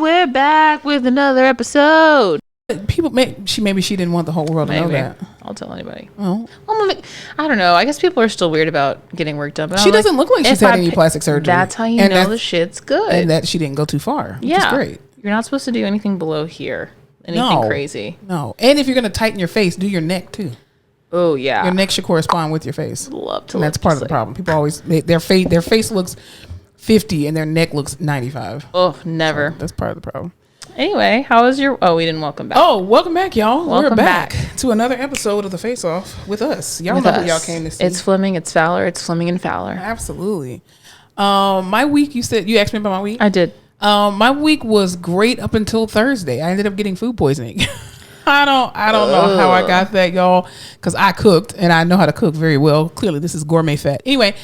And we're back with another episode. Maybe she didn't want the whole world to know that. I'll tell anybody. Oh. Well, I don't know. I guess people are still weird about getting work done. But she doesn't look like she's had any plastic surgery. That's how you know the shit's good. And that she didn't go too far, which is great. You're not supposed to do anything below here. Anything crazy. No. And if you're going to tighten your face, do your neck too. Oh, yeah. Your neck should correspond with your face. And that's part of the problem. People always, their face looks 50 and their neck looks 95. Oh, never. So that's part of the problem. Anyway, how was your... Oh, we didn't welcome back. Oh, welcome back, y'all. We're back to another episode of The Face Off with us. Y'all know who y'all came to see. It's Fleming, it's Fowler, it's Fleming and Fowler. Absolutely. My week, you asked me about my week? I did. My week was great up until Thursday. I ended up getting food poisoning. I don't know how I got that, y'all, because I cooked and I know how to cook very well. Clearly, this is gourmet fat. Anyway,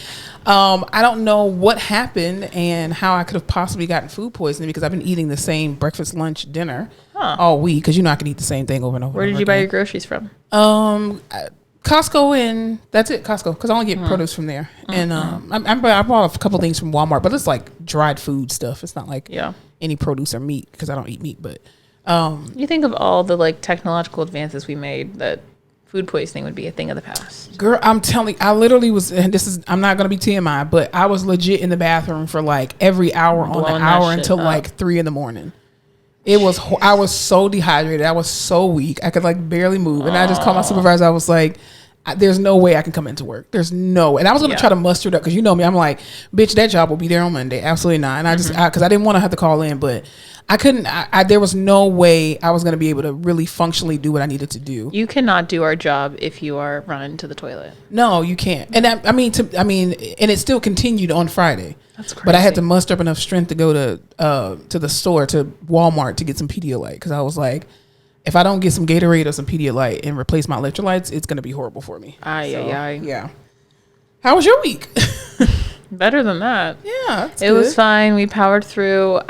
I don't know what happened and how I could have possibly gotten food poisoning because I've been eating the same breakfast, lunch, dinner all week because I can eat the same thing over and over. Where did you buy your groceries from? Costco, and that's it. Costco, because I only get produce from there. And I bought a couple things from Walmart, but it's like dried food stuff. It's not like any produce or meat because I don't eat meat. But you think of all the like technological advances we made that food poisoning would be a thing of the past. Girl, I'm telling, I literally was, and I'm not going to be TMI, but I was legit in the bathroom for like every hour on the hour until like 3 a.m. I was so dehydrated. I was so weak. I could like barely move. And I just called my supervisor. I was like, there's no way I can come into work. There's no way. And I was going to try to muster it up because you know me. I'm like, bitch, that job will be there on Monday. Absolutely not. And I just, because I didn't want to have to call in, but I couldn't, there was no way I was going to be able to really functionally do what I needed to do. You cannot do our job if you are running to the toilet. No, you can't. And and it still continued on Friday. That's crazy. But I had to muster up enough strength to go to the store, to Walmart, to get some Pedialyte because I was like, if I don't get some Gatorade or some Pedialyte and replace my electrolytes, it's going to be horrible for me. Yeah. How was your week? Better than that. Yeah, it was fine. We powered through.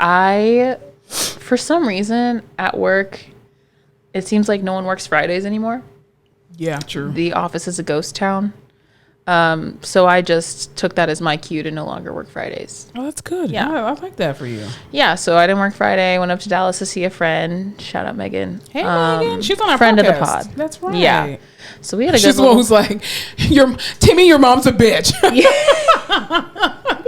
For some reason, at work, it seems like no one works Fridays anymore. Yeah, true. The office is a ghost town. So I just took that as my cue to no longer work Fridays. Oh, that's good. Yeah. I like that for you. Yeah, so I didn't work Friday. I went up to Dallas to see a friend. Shout out Megan. Hey, Megan. She's on our friend podcast. Of the pod. That's right. Yeah. So we had a good She's the one who's like, Timmy, your mom's a bitch. Yeah.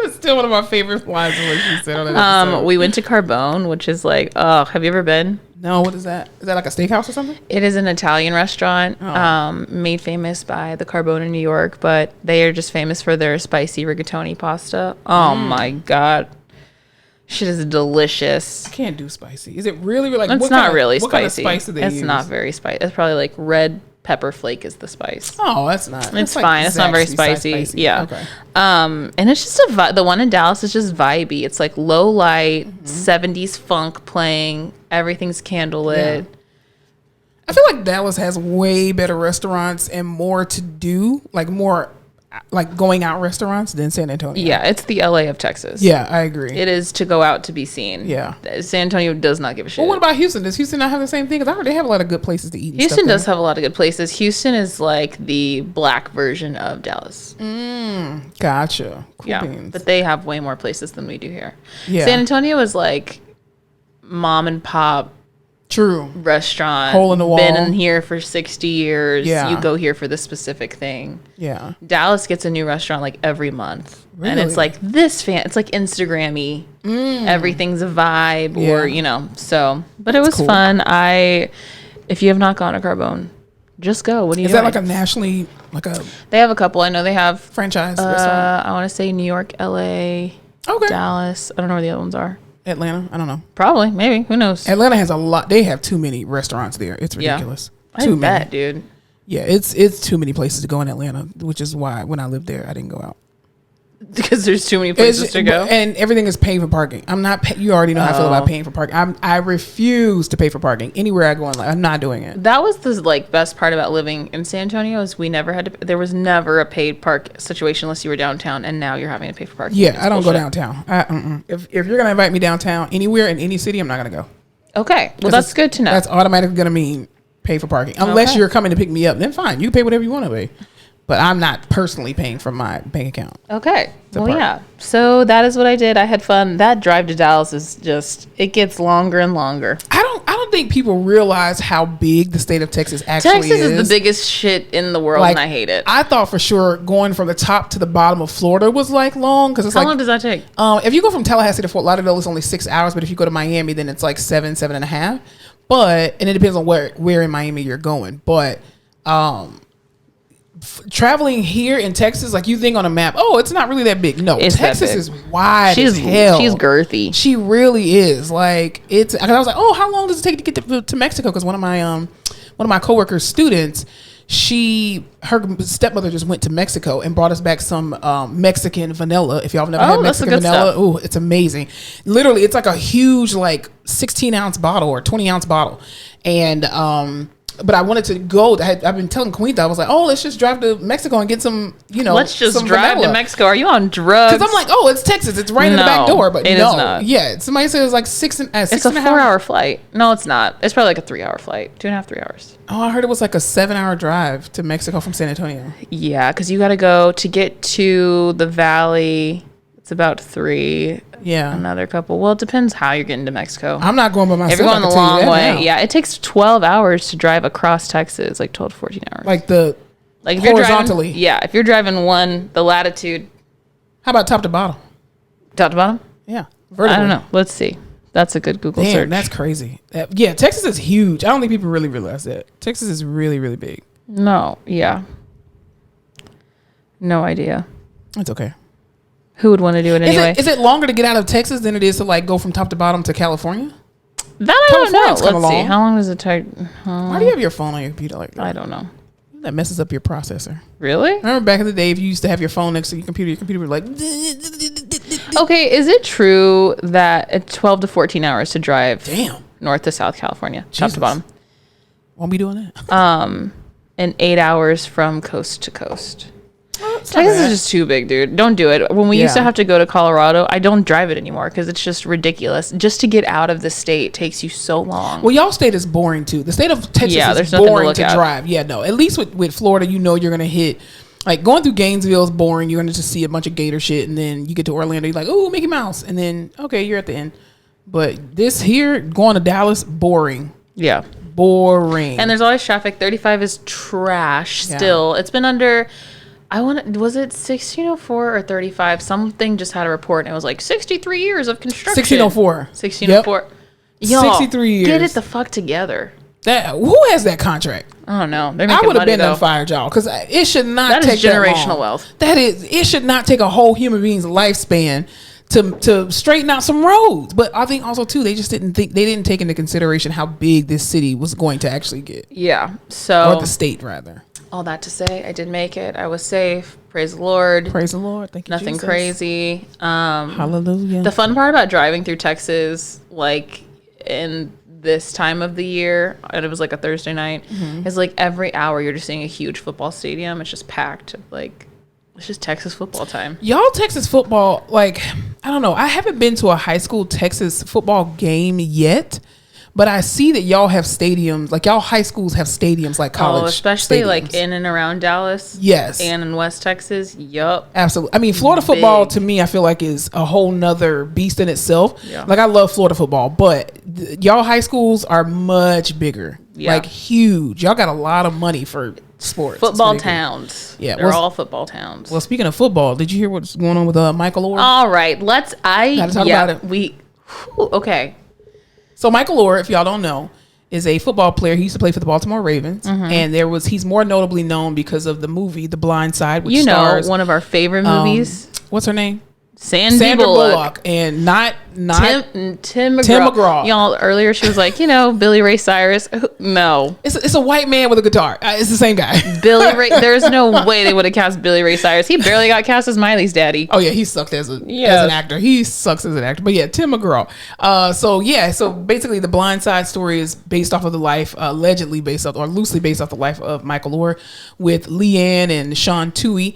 That's still one of my favorite lines of what she said on that episode. We went to Carbone, which is like, have you ever been? No, what is that? Is that like a steakhouse or something? It is an Italian restaurant, made famous by the Carbone in New York, but they are just famous for their spicy rigatoni pasta. Oh my God. Shit is delicious. I can't do spicy. Is it really like? It's not really spicy. What kind of spice do they use? It's not very spicy. It's probably like red pepper flake is the spice. Oh, that's not. It's fine. It's not very spicy. Yeah. Okay. And it's just the one in Dallas is just vibey. It's like low light, 70s funk playing. Everything's candlelit. Yeah. I feel like Dallas has way better restaurants and more to do, like more like going out restaurants than San Antonio. Yeah, it's the LA of Texas. Yeah, I agree. It is to go out to be seen. Yeah. San Antonio does not give a shit. Well, what about Houston? Does Houston not have the same thing? Because I heard they have a lot of good places to eat. Houston does have a lot of good places. Houston is like the black version of Dallas. Gotcha. Cool beans. But they have way more places than we do here. Yeah. San Antonio is like mom and pop. True. Restaurant. Hole in the wall. Been in here for 60 years. Yeah. You go here for this specific thing. Yeah. Dallas gets a new restaurant like every month. Really? And it's like it's like Instagram-y. Everything's a vibe or, so. But it was cool. Fun. If you have not gone to Carbone, just go. What do you Is that like a nationally, like a... They have a couple. I know they have... Franchise restaurant? I want to say New York, LA, Dallas. I don't know where the other ones are. Atlanta? I don't know. Probably. Maybe. Who knows? Atlanta has a lot. They have too many restaurants there. It's ridiculous. Yeah. I bet, dude. Yeah, it's too many places to go in Atlanta, which is why when I lived there, I didn't go out. Because there's too many places to go. And everything is paying for parking. I'm not you already know how I feel about paying for parking. I refuse to pay for parking anywhere I go in life. I'm not doing it. That was the best part about living in San Antonio is we never had to, there was never a paid park situation unless you were downtown, and now you're having to pay for parking. Yeah, I don't go downtown. If you're going to invite me downtown anywhere in any city, I'm not going to go. Okay. Well, that's good to know. That's automatically going to mean pay for parking. Unless you're coming to pick me up, then fine. You can pay whatever you want to pay. but I'm not personally paying from my bank account. Okay. Well, yeah. So that is what I did. I had fun. That drive to Dallas is just, it gets longer and longer. I don't think people realize how big the state of Texas actually is. Texas is the biggest shit in the world, and I hate it. I thought for sure going from the top to the bottom of Florida was like long, because it's how long does that take? If you go from Tallahassee to Fort Lauderdale, it's only 6 hours, but if you go to Miami, then it's like 7.5. And it depends on where in Miami you're going. But traveling here in Texas, like you think on a map, oh, it's not really that big. No, Texas is wide as hell. She's girthy. She really is. Like it's. I was like, oh, how long does it take to get to Mexico? Because one of my coworkers' students, her stepmother just went to Mexico and brought us back some Mexican vanilla. If y'all have never had Mexican vanilla, oh, it's amazing. Literally, it's like a huge 16-ounce bottle or 20-ounce bottle, and but I wanted to go. I've been telling Quinta, I was like, oh, let's just drive to Mexico and get some, let's just drive vanilla to Mexico. Are you on drugs? Because I'm like, oh, it's Texas. It's right in the back door. But it is not. Yeah. Somebody said it was like six and it's a 4-hour flight. No, it's not. It's probably like a 3-hour flight. 2.5, 3 hours. Oh, I heard it was like a 7-hour drive to Mexico from San Antonio. Yeah. Because you got to go to get to the valley. It's about 3. Yeah. Another couple. Well, it depends how you're getting to Mexico. I'm not going by myself. If you're going the long way. Now. Yeah. It takes 12 hours to drive across Texas, like 12 to 14 hours. Like if you're horizontally. If you're driving the latitude. How about top to bottom? Top to bottom? Yeah. Vertically. I don't know. Let's see. That's a good Google search. That's crazy. Yeah. Texas is huge. I don't think people really realize that. Texas is really, really big. No. Yeah. No idea. It's okay. Who would want to do it anyway? Is it longer to get out of Texas than it is to go from top to bottom to California? That I don't know. Let's see. How long does it take? Why do you have your phone on your computer like that? I don't know. That messes up your processor. Really? Remember back in the day, if you used to have your phone next to your computer would like. Okay, is it true that it's 12 to 14 hours to drive? Damn. North to South California, top to bottom. Won't be doing that. And 8 hours from coast to coast. Texas is just too big, dude. Don't do it. When we used to have to go to Colorado, I don't drive it anymore because it's just ridiculous. Just to get out of the state takes you so long. Well, y'all state is boring too. The state of Texas is boring to drive. Yeah, no. At least with Florida, you're going to hit, going through Gainesville is boring. You're going to just see a bunch of gator shit, and then you get to Orlando, you're like, oh, Mickey Mouse, and then okay, you're at the end. But this here, going to Dallas, boring. Yeah. Boring. And there's always traffic. 35 is trash still. It's been under... was it 1604 or 35? Something just had a report and it was like 63 years of construction. 1604. 1604. Yep. Y'all, 63 years. Get it the fuck together. Who has that contract? I don't know. I would have been there fired y'all because it should not take that long. That is generational wealth. It should not take a whole human being's lifespan to straighten out some roads. But I think also too, they didn't take into consideration how big this city was going to actually get. Yeah. So or the state rather. All that to say, I did make it. I was safe. Praise the Lord. Praise the Lord. Thank you, Nothing Jesus. Crazy. Hallelujah. The fun part about driving through Texas, in this time of the year, and it was like a Thursday night, is every hour you're just seeing a huge football stadium. It's just packed. It's just Texas football time. Y'all Texas football, I don't know. I haven't been to a high school Texas football game yet. But I see that y'all have stadiums, y'all high schools have stadiums like college. Oh, especially stadiums. In and around Dallas. Yes. And in West Texas. Yup. Absolutely. I mean, Florida football to me, I feel like is a whole nother beast in itself. Yeah. I love Florida football, but y'all high schools are much bigger. Yeah. Huge. Y'all got a lot of money for sports. Football towns. Yeah. They're all football towns. Well, speaking of football, did you hear what's going on with Michael Oher? All right. Gotta talk about it. Okay. So Michael Oher, if y'all don't know, is a football player. He used to play for the Baltimore Ravens, and he's more notably known because of the movie The Blind Side, which stars one of our favorite movies. What's her name? Sandra Bullock and not Tim McGraw. Y'all, earlier she was like, Billy Ray Cyrus. No, it's a white man with a guitar. It's the same guy. Billy Ray. There's no way they would have cast Billy Ray Cyrus. He barely got cast as Miley's daddy. Oh yeah, he sucked as an actor. He sucks as an actor. But yeah, Tim McGraw. So basically, the Blind Side story is based off of the life, allegedly based off or loosely based off the life of Michael Oher, with Leanne and Sean Toohey,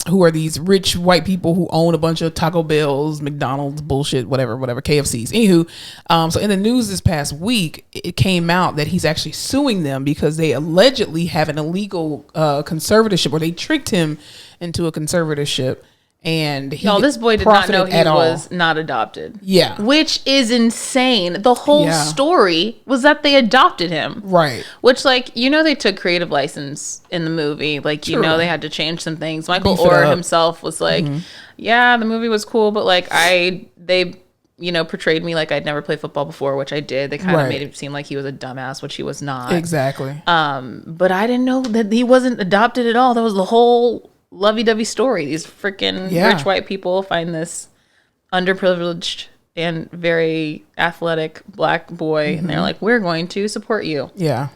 who are these rich white people who own a bunch of Taco Bells, McDonald's, bullshit. bullshit, whatever, KFCs. Anywho, so in the news this past week, it came out that he's actually suing them because they allegedly have an illegal conservatorship, or they tricked him into a conservatorship. And this boy did not know he was not adopted. Yeah. Which is insane. The whole story was that they adopted him. Right. Which, like, they took creative license in the movie. Like, they had to change some things. Michael Oher himself was like, yeah, the movie was cool, but like they portrayed me like I'd never played football before, which I did. They kind of made it seem like he was a dumbass, which he was not. Exactly. But I didn't know that he wasn't adopted at all. That was the whole lovey-dovey story. These freaking rich white people find this underprivileged and very athletic black boy, and they're like, we're going to support you. Yeah.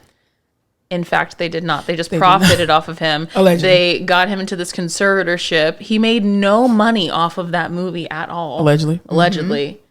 In fact, they did not. They just profited off of him. Allegedly. They got him into this conservatorship. He made no money off of that movie at all. Allegedly.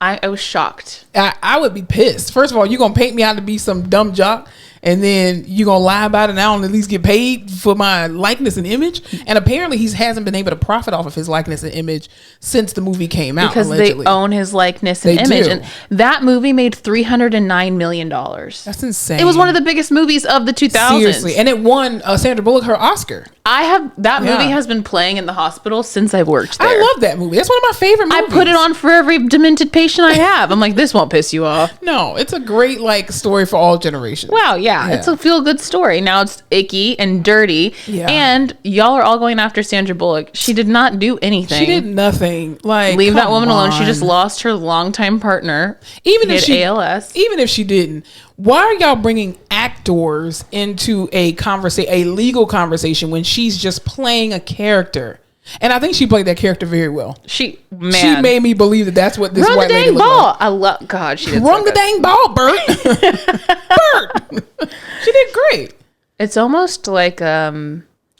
I was shocked. I would be pissed. First of all, you're going to paint me out to be some dumb jock, and then you're going to lie about it and I don't at least get paid for my likeness and image. And apparently he hasn't been able to profit off of his likeness and image since the movie came out. Because allegedly. They own his likeness and image. And that movie made $309 million. That's insane. It was one of the biggest movies of the 2000s. Seriously. And it won Sandra Bullock her Oscar. That movie has been playing in the hospital since I've worked there. I love that movie. That's one of my favorite movies. I put it on for every demented patient I have. I'm like, this won't piss you off. No, it's a great story for all generations. Wow, yeah. It's a feel-good story. Now it's icky and dirty. Yeah. And y'all are all going after Sandra Bullock. She did not do anything. She did nothing. Leave that woman alone. She just lost her longtime partner. Even if she ALS. Even if she didn't, why are y'all bringing actors into a legal conversation when she's just playing a character? And I think she played that character very well. She made me believe that that's what this white lady looked like. Run the dang ball. I love God. She did run the dang ball, Bert. Bert. She did great. It's almost like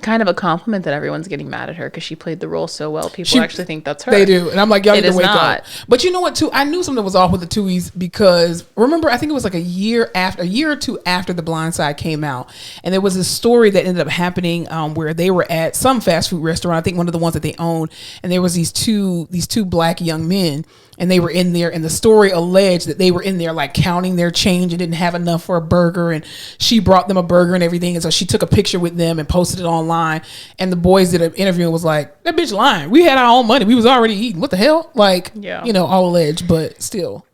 kind of a compliment that everyone's getting mad at her because she played the role so well. People actually think that's her. They do. And I'm like, y'all need to wake up. But you know what, too? I knew something was off with the Tuohys because, remember, I think it was like a year or two after The Blind Side came out. And there was this story that ended up happening where they were at some fast food restaurant, I think one of the ones that they owned. And there was these two black young men. And they were in there, and the story alleged that they were in there like counting their change and didn't have enough for a burger. And she brought them a burger and everything. And so she took a picture with them and posted it online. And the boys did an interview and was like, that bitch lying. We had our own money. We was already eating. What the hell? All alleged, but still.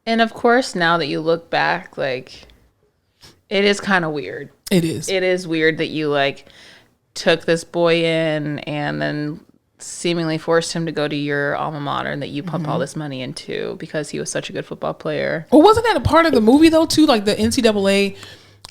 And of course, now that you look back, it is kind of weird. It is. It is weird that you took this boy in and then seemingly forced him to go to your alma mater and that you pumped all this money into because he was such a good football player. Well, wasn't that a part of the movie though too? Like the NCAA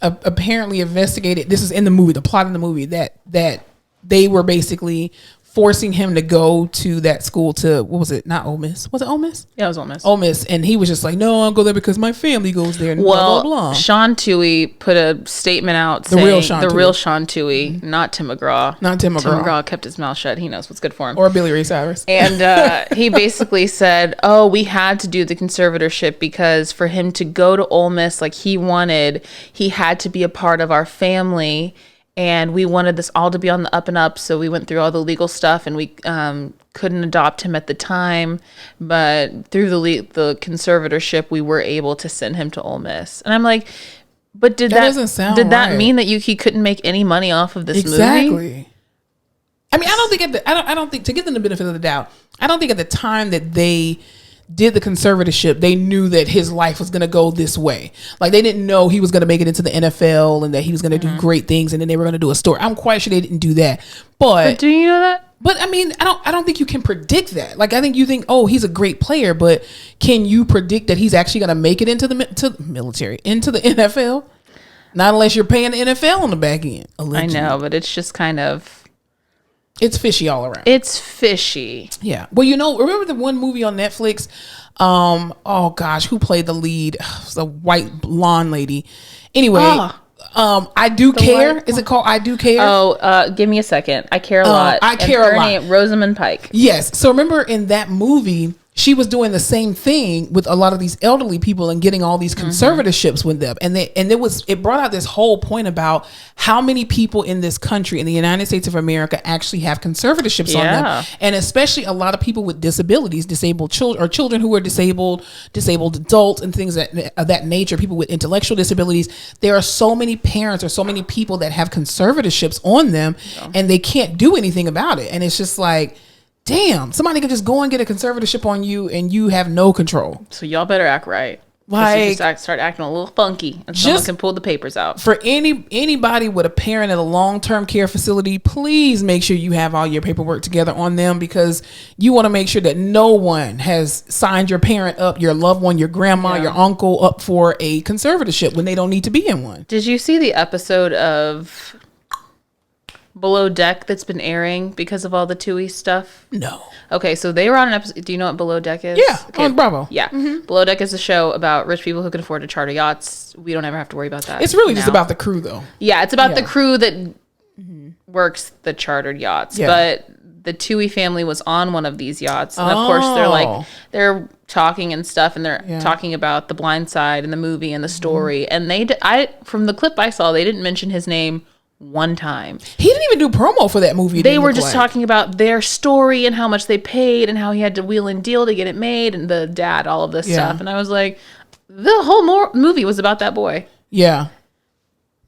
apparently investigated. This is in the movie, the plot in the movie that they were basically forcing him to go to that school to, what was it? Not Ole Miss. Was it Ole Miss? Yeah, it was Ole Miss. Ole Miss. And he was just like, no, I'll go there because my family goes there. And well, blah, blah, blah. Sean Tuohy put a statement out saying, the real Sean Tuohy, not Tim McGraw. Not Tim McGraw. Tim McGraw kept his mouth shut. He knows what's good for him. Or Billy Ray Cyrus. And he basically said, we had to do the conservatorship because for him to go to Ole Miss he had to be a part of our family. And we wanted this all to be on the up and up. So we went through all the legal stuff and we couldn't adopt him at the time. But through the conservatorship, we were able to send him to Ole Miss. And I'm like, but did that mean that he couldn't make any money off of this movie? Exactly. I mean, I don't think to give them the benefit of the doubt, I don't think at the time that they did the conservatorship, they knew that his life was going to go this way. Like they didn't know he was going to make it into the NFL and that he was going to do great things and then they were going to do a story. I'm quite sure they didn't do that. But do you know that? But I mean, I don't think you can predict that. Like I think you think, oh, he's a great player, but can you predict that he's actually going to make it into the military, into the NFL? Not unless you're paying the NFL on the back end. Allegedly. I know, but it's just kind of. It's fishy all around. It's fishy. Yeah. Well, remember the one movie on Netflix? Oh gosh, who played the lead? It was a white blonde lady. Anyway, I Do Care. Is it called I Do Care? Oh, give me a second. I Care a Lot. I Care a Lot. Rosamund Pike. Yes. So remember in that movie, she was doing the same thing with a lot of these elderly people and getting all these conservatorships with them. And it brought out this whole point about how many people in this country, in the United States of America, actually have conservatorships on them. And especially a lot of people with disabilities, disabled children, or children who are disabled adults and things of that nature, people with intellectual disabilities. There are so many parents or so many people that have conservatorships on them and they can't do anything about it. And it's just like, damn, somebody could just go and get a conservatorship on you and you have no control. So y'all better act right. Like, just start acting a little funky and someone can pull the papers out. For anybody with a parent at a long-term care facility, please make sure you have all your paperwork together on them, because you want to make sure that no one has signed your parent up, your loved one, your grandma, your uncle up for a conservatorship when they don't need to be in one. Did you see the episode of Below Deck that's been airing because of all the TUI stuff? No. Okay, so they were on an episode. Do you know what Below Deck is? Yeah, okay. on Bravo. Yeah. Below Deck is a show about rich people who can afford to charter yachts. We don't ever have to worry about that. It's really just about the crew, though. Yeah, it's about the crew that works the chartered yachts. Yeah. But the TUI family was on one of these yachts. And of course, they're talking and stuff, and they're talking about The Blind Side and the movie and the story. And from the clip I saw, they didn't mention his name one time. He didn't even do promo for that movie. They were just talking about their story and how much they paid and how he had to wheel and deal to get it made, and the dad, all of this stuff. And I was like, the whole movie was about that boy. Yeah.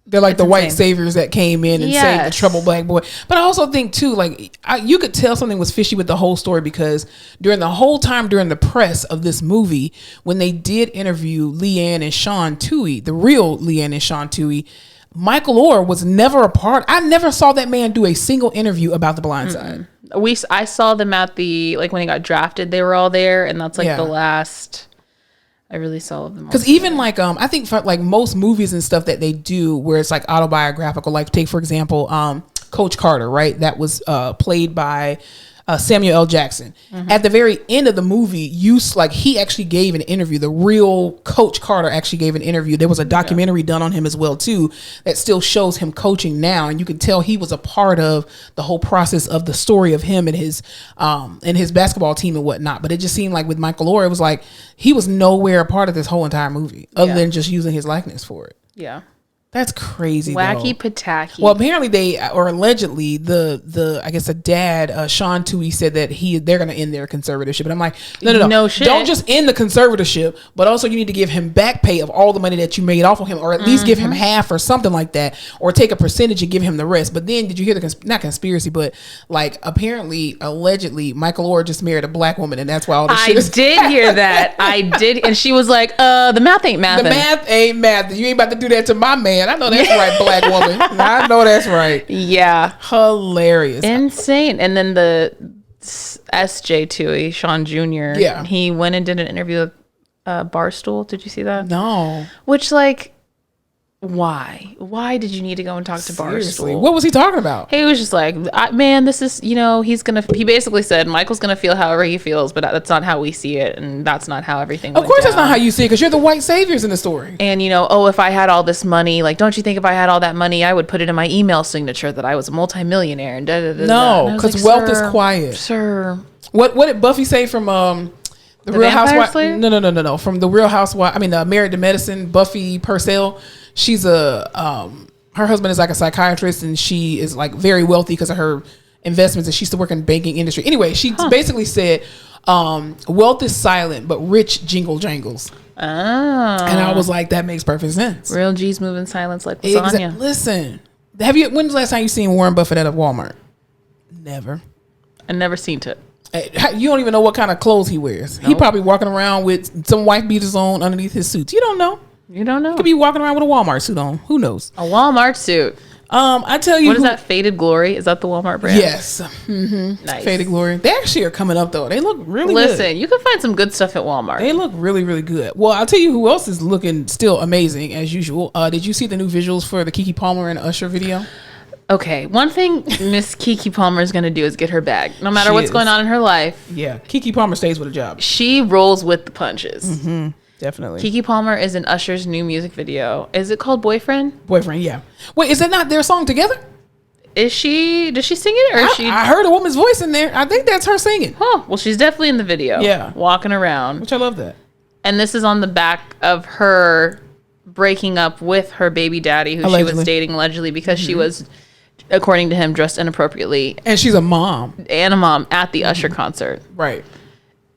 They're like the white saviors that came in and saved the troubled black boy. But I also think too, like, you could tell something was fishy with the whole story, because during the press of this movie, when they did interview Leanne and Sean Toohey, the real Leanne and Sean Toohey, Michael Oher was never a part. I never saw that man do a single interview about The Blind Side. I saw them at when he got drafted. They were all there, and that's the last I really saw them. Because even I think for like most movies and stuff that they do where it's like autobiographical, like take for example Coach Carter, right? That was played by Samuel L. Jackson. At the very end of the movie, he actually gave an interview. The real Coach Carter actually gave an interview. There was a documentary done on him as well too that still shows him coaching now, and you can tell he was a part of the whole process of the story of him and his basketball team and whatnot. But it just seemed like with Michael Oher, it was like he was nowhere a part of this whole entire movie other than just using his likeness for it. Yeah. That's crazy. Wacky pataki. Well, apparently allegedly I guess the dad, Sean Toohey, said that they're going to end their conservatorship. And I'm like, no shit. Don't just end the conservatorship, but also you need to give him back pay of all the money that you made off of him, or at least give him half or something like that, or take a percentage and give him the rest. But then did you hear not conspiracy, but like apparently, allegedly, Michael Oher just married a black woman, and that's why all this shit is. I did hear that. I did. And she was like, the math ain't mathing. The math ain't math. You ain't about to do that to my man. I know that's right, black woman. I know that's right. Yeah. Hilarious. Insane. And then the SJ Toohey, Sean Jr., he went and did an interview with Barstool. Did you see that? No. Which, like, why? Why did you need to go and talk to Barstool? What was he talking about? He was just like, man, this is, he basically said, Michael's going to feel however he feels, but that's not how we see it. And that's not how everything went down. That's not how you see it, because you're the white saviors in the story. And, if I had all this money, like, don't you think if I had all that money, I would put it in my email signature that I was a multimillionaire and No, because wealth is quiet. Sir. What did Buffy say from the Real Housewives? No. From the Real Housewives, Married to Medicine, Buffy Purcell. She's her husband is like a psychiatrist, and she is like very wealthy because of her investments, and she used to work in the banking industry. Anyway, she basically said, wealth is silent, but rich jingle jangles. Oh. And I was like, that makes perfect sense. Real G's move in silence like lasagna. Listen, when's the last time you seen Warren Buffett at a Walmart? Never. I never seen it. You don't even know what kind of clothes he wears. Nope. He probably walking around with some wife beaters on underneath his suits. You don't know. You don't know. He could be walking around with a Walmart suit on. Who knows? A Walmart suit. I tell you. What is that? Faded Glory? Is that the Walmart brand? Yes. Mm-hmm. Nice. Faded Glory. They actually are coming up though. They look really good. Listen, you can find some good stuff at Walmart. They look really, really good. Well, I'll tell you who else is looking still amazing as usual. Did you see the new visuals for the Keke Palmer and Usher video? Okay, one thing Miss Keke Palmer is going to do is get her bag. No matter what's going on in her life. Yeah, Keke Palmer stays with a job. She rolls with the punches. Mm-hmm. Definitely. Keke Palmer is in Usher's new music video. Is it called Boyfriend? Boyfriend, yeah. Wait, is it not their song together? Does she sing it, or I heard a woman's voice in there. I think that's her singing. Huh. Well, she's definitely in the video. Yeah. Walking around. Which I love that. And this is on the back of her breaking up with her baby daddy, who allegedly. she was dating allegedly because she was, according to him, dressed inappropriately. And she's a mom. And a mom at the Usher concert. Right.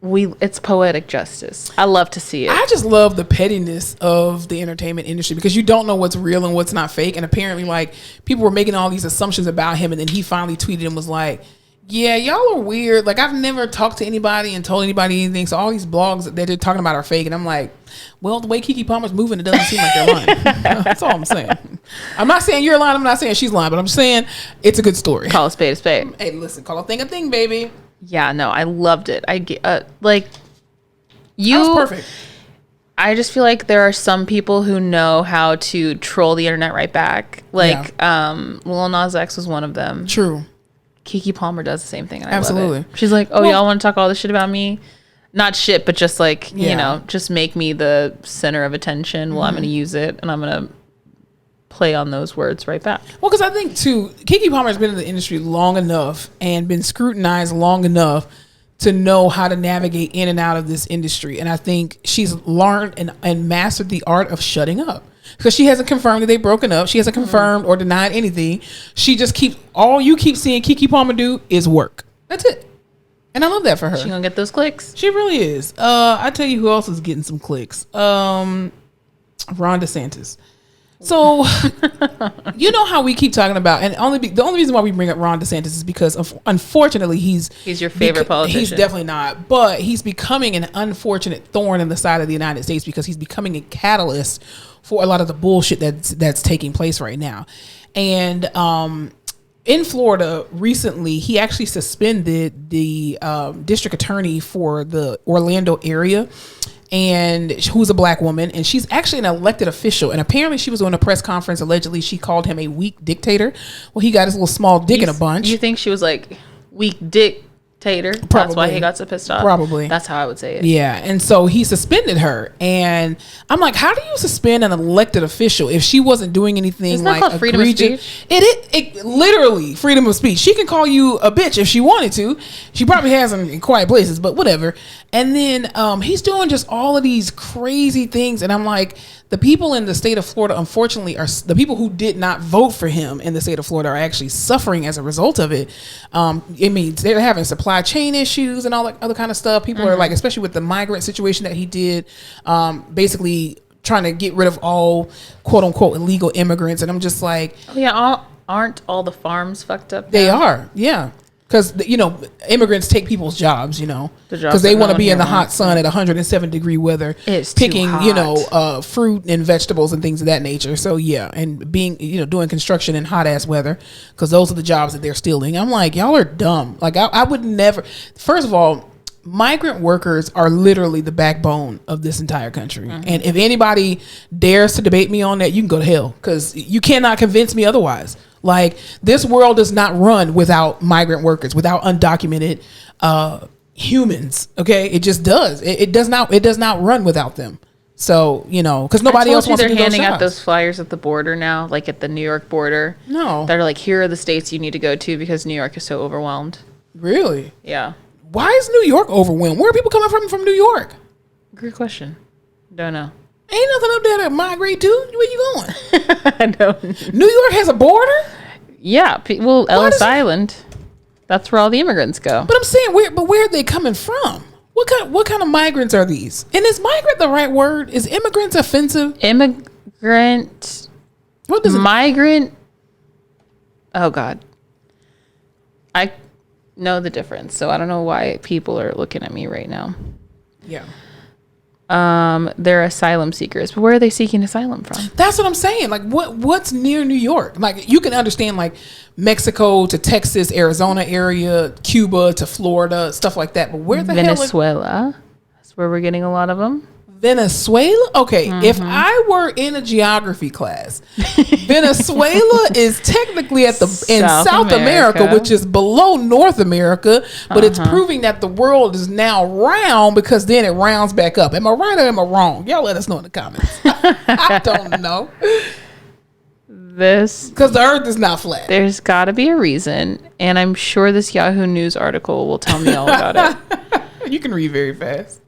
It's poetic justice. I love to see it. I just love the pettiness of the entertainment industry because you don't know what's real and what's not fake. And apparently, like, people were making all these assumptions about him, and then he finally tweeted and was like, yeah, y'all are weird. Like, I've never talked to anybody and told anybody anything. So all these blogs that they're talking about are fake. And I'm like, well, the way Keke Palmer's moving, it doesn't seem like they're lying. That's all I'm saying. I'm not saying you're lying. I'm not saying she's lying. But I'm saying it's a good story. Call a spade a spade. Hey, listen, call a thing, baby. Yeah, no, I loved it. I That was perfect. I just feel like there are some people who know how to troll the internet right back. Like, Lil Nas X was one of them. True. Keke Palmer does the same thing, and I Absolutely. love it. She's like, y'all want to talk all this shit about me? Not shit, but just like, you know, just make me the center of attention. Well, I'm going to use it, and I'm going to play on those words right back. Well, because I think, too, Keke Palmer has been in the industry long enough and been scrutinized long enough to know how to navigate in and out of this industry. And I think she's learned and mastered the art of shutting up. Because she hasn't confirmed that they've broken up. She hasn't confirmed or denied anything. She just all you keep seeing Keke Palmer do is work. That's it. And I love that for her. She gonna get those clicks. She really is. I tell you who else is getting some clicks. Ron DeSantis. So, you know how we keep talking about, and the only reason why we bring up Ron DeSantis is because, unfortunately, he's your favorite politician. He's definitely not, but he's becoming an unfortunate thorn in the side of the United States because he's becoming a catalyst for a lot of the bullshit that's taking place right now. And in Florida recently, he actually suspended the district attorney for the Orlando area, and who's a black woman, and she's actually an elected official. And apparently she was doing a press conference. Allegedly, she called him a weak dictator. Well, he got his little small dick in a bunch. You think she was like weak dictator? Probably. That's why he got so pissed off. Probably. That's how I would say it. Yeah, and so he suspended her, and I'm like, how do you suspend an elected official if she wasn't doing anything? Isn't that called freedom of speech? It literally freedom of speech. She can call you a bitch if she wanted to. She probably has in quiet places, but whatever. And then he's doing just all of these crazy things, and I'm like, the people in the state of Florida, unfortunately, are the people who did not vote for him in the state of Florida are actually suffering as a result of it. It means they're having supply chain issues and all that other kind of stuff. People are like, especially with the migrant situation that he did, basically trying to get rid of all quote unquote illegal immigrants. And I'm just like, aren't all the farms fucked up now? They are, yeah. Because, immigrants take people's jobs, because they want to be in the hot sun at 107-degree weather, picking, fruit and vegetables and things of that nature. So, yeah, and being, doing construction in hot-ass weather, because those are the jobs that they're stealing. I'm like, y'all are dumb. Like, I would never, first of all, migrant workers are literally the backbone of this entire country. And if anybody dares to debate me on that, you can go to hell, because you cannot convince me otherwise. Like, this world does not run without migrant workers, without undocumented humans. Okay, it just does. It does not run without them. So, because nobody else wants to do those jobs. They're handing out those flyers at the border now, like at the New York border. No, that are like, here are the states you need to go to because New York is so overwhelmed. Really? Yeah. Why is New York overwhelmed? Where are people coming from New York? Good question. Don't know. Ain't nothing up there to migrate to. Where you going? I don't. New York has a border? Yeah. Well, Ellis Island. That's where all the immigrants go. But I'm saying, where are they coming from? What kind of migrants are these? And is migrant the right word? Is immigrants offensive? Immigrant. What does migrant? Oh God. I know the difference, so I don't know why people are looking at me right now. Yeah. They're asylum seekers, but where are they seeking asylum from? That's what I'm saying. Like, what's near New York? Like, you can understand like Mexico to Texas, Arizona area, Cuba to Florida, stuff like that. But where the Venezuela? That's where we're getting a lot of them. Venezuela? Okay, if I were in a geography class, Venezuela is technically in South America, which is below North America, but it's proving that the world is now round because then it rounds back up. Am I right or am I wrong? Y'all let us know in the comments. I don't know. this. Because the earth is not flat. There's got to be a reason. And I'm sure this Yahoo News article will tell me all about it. You can read very fast.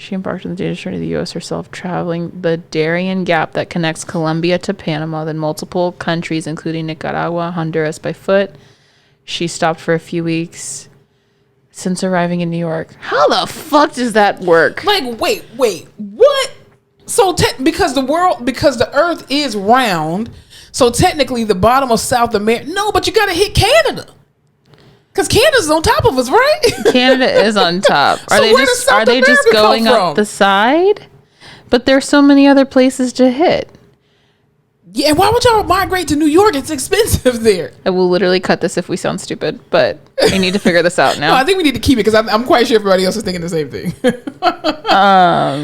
She embarked on the dangerous journey to the U.S. herself, traveling the Darien Gap that connects Colombia to Panama, then multiple countries, including Nicaragua, Honduras, by foot. She stopped for a few weeks since arriving in New York. How the fuck does that work? Like, wait, what? So, because the earth is round, so technically the bottom of South America. No, but you got to hit Canada. Because Canada's on top of us, right? Canada is on top. Are they just going up the side? But there's so many other places to hit. Yeah, why would y'all migrate to New York? It's expensive there. I will literally cut this if we sound stupid, but I need to figure this out now. No, I think we need to keep it because I'm quite sure everybody else is thinking the same thing.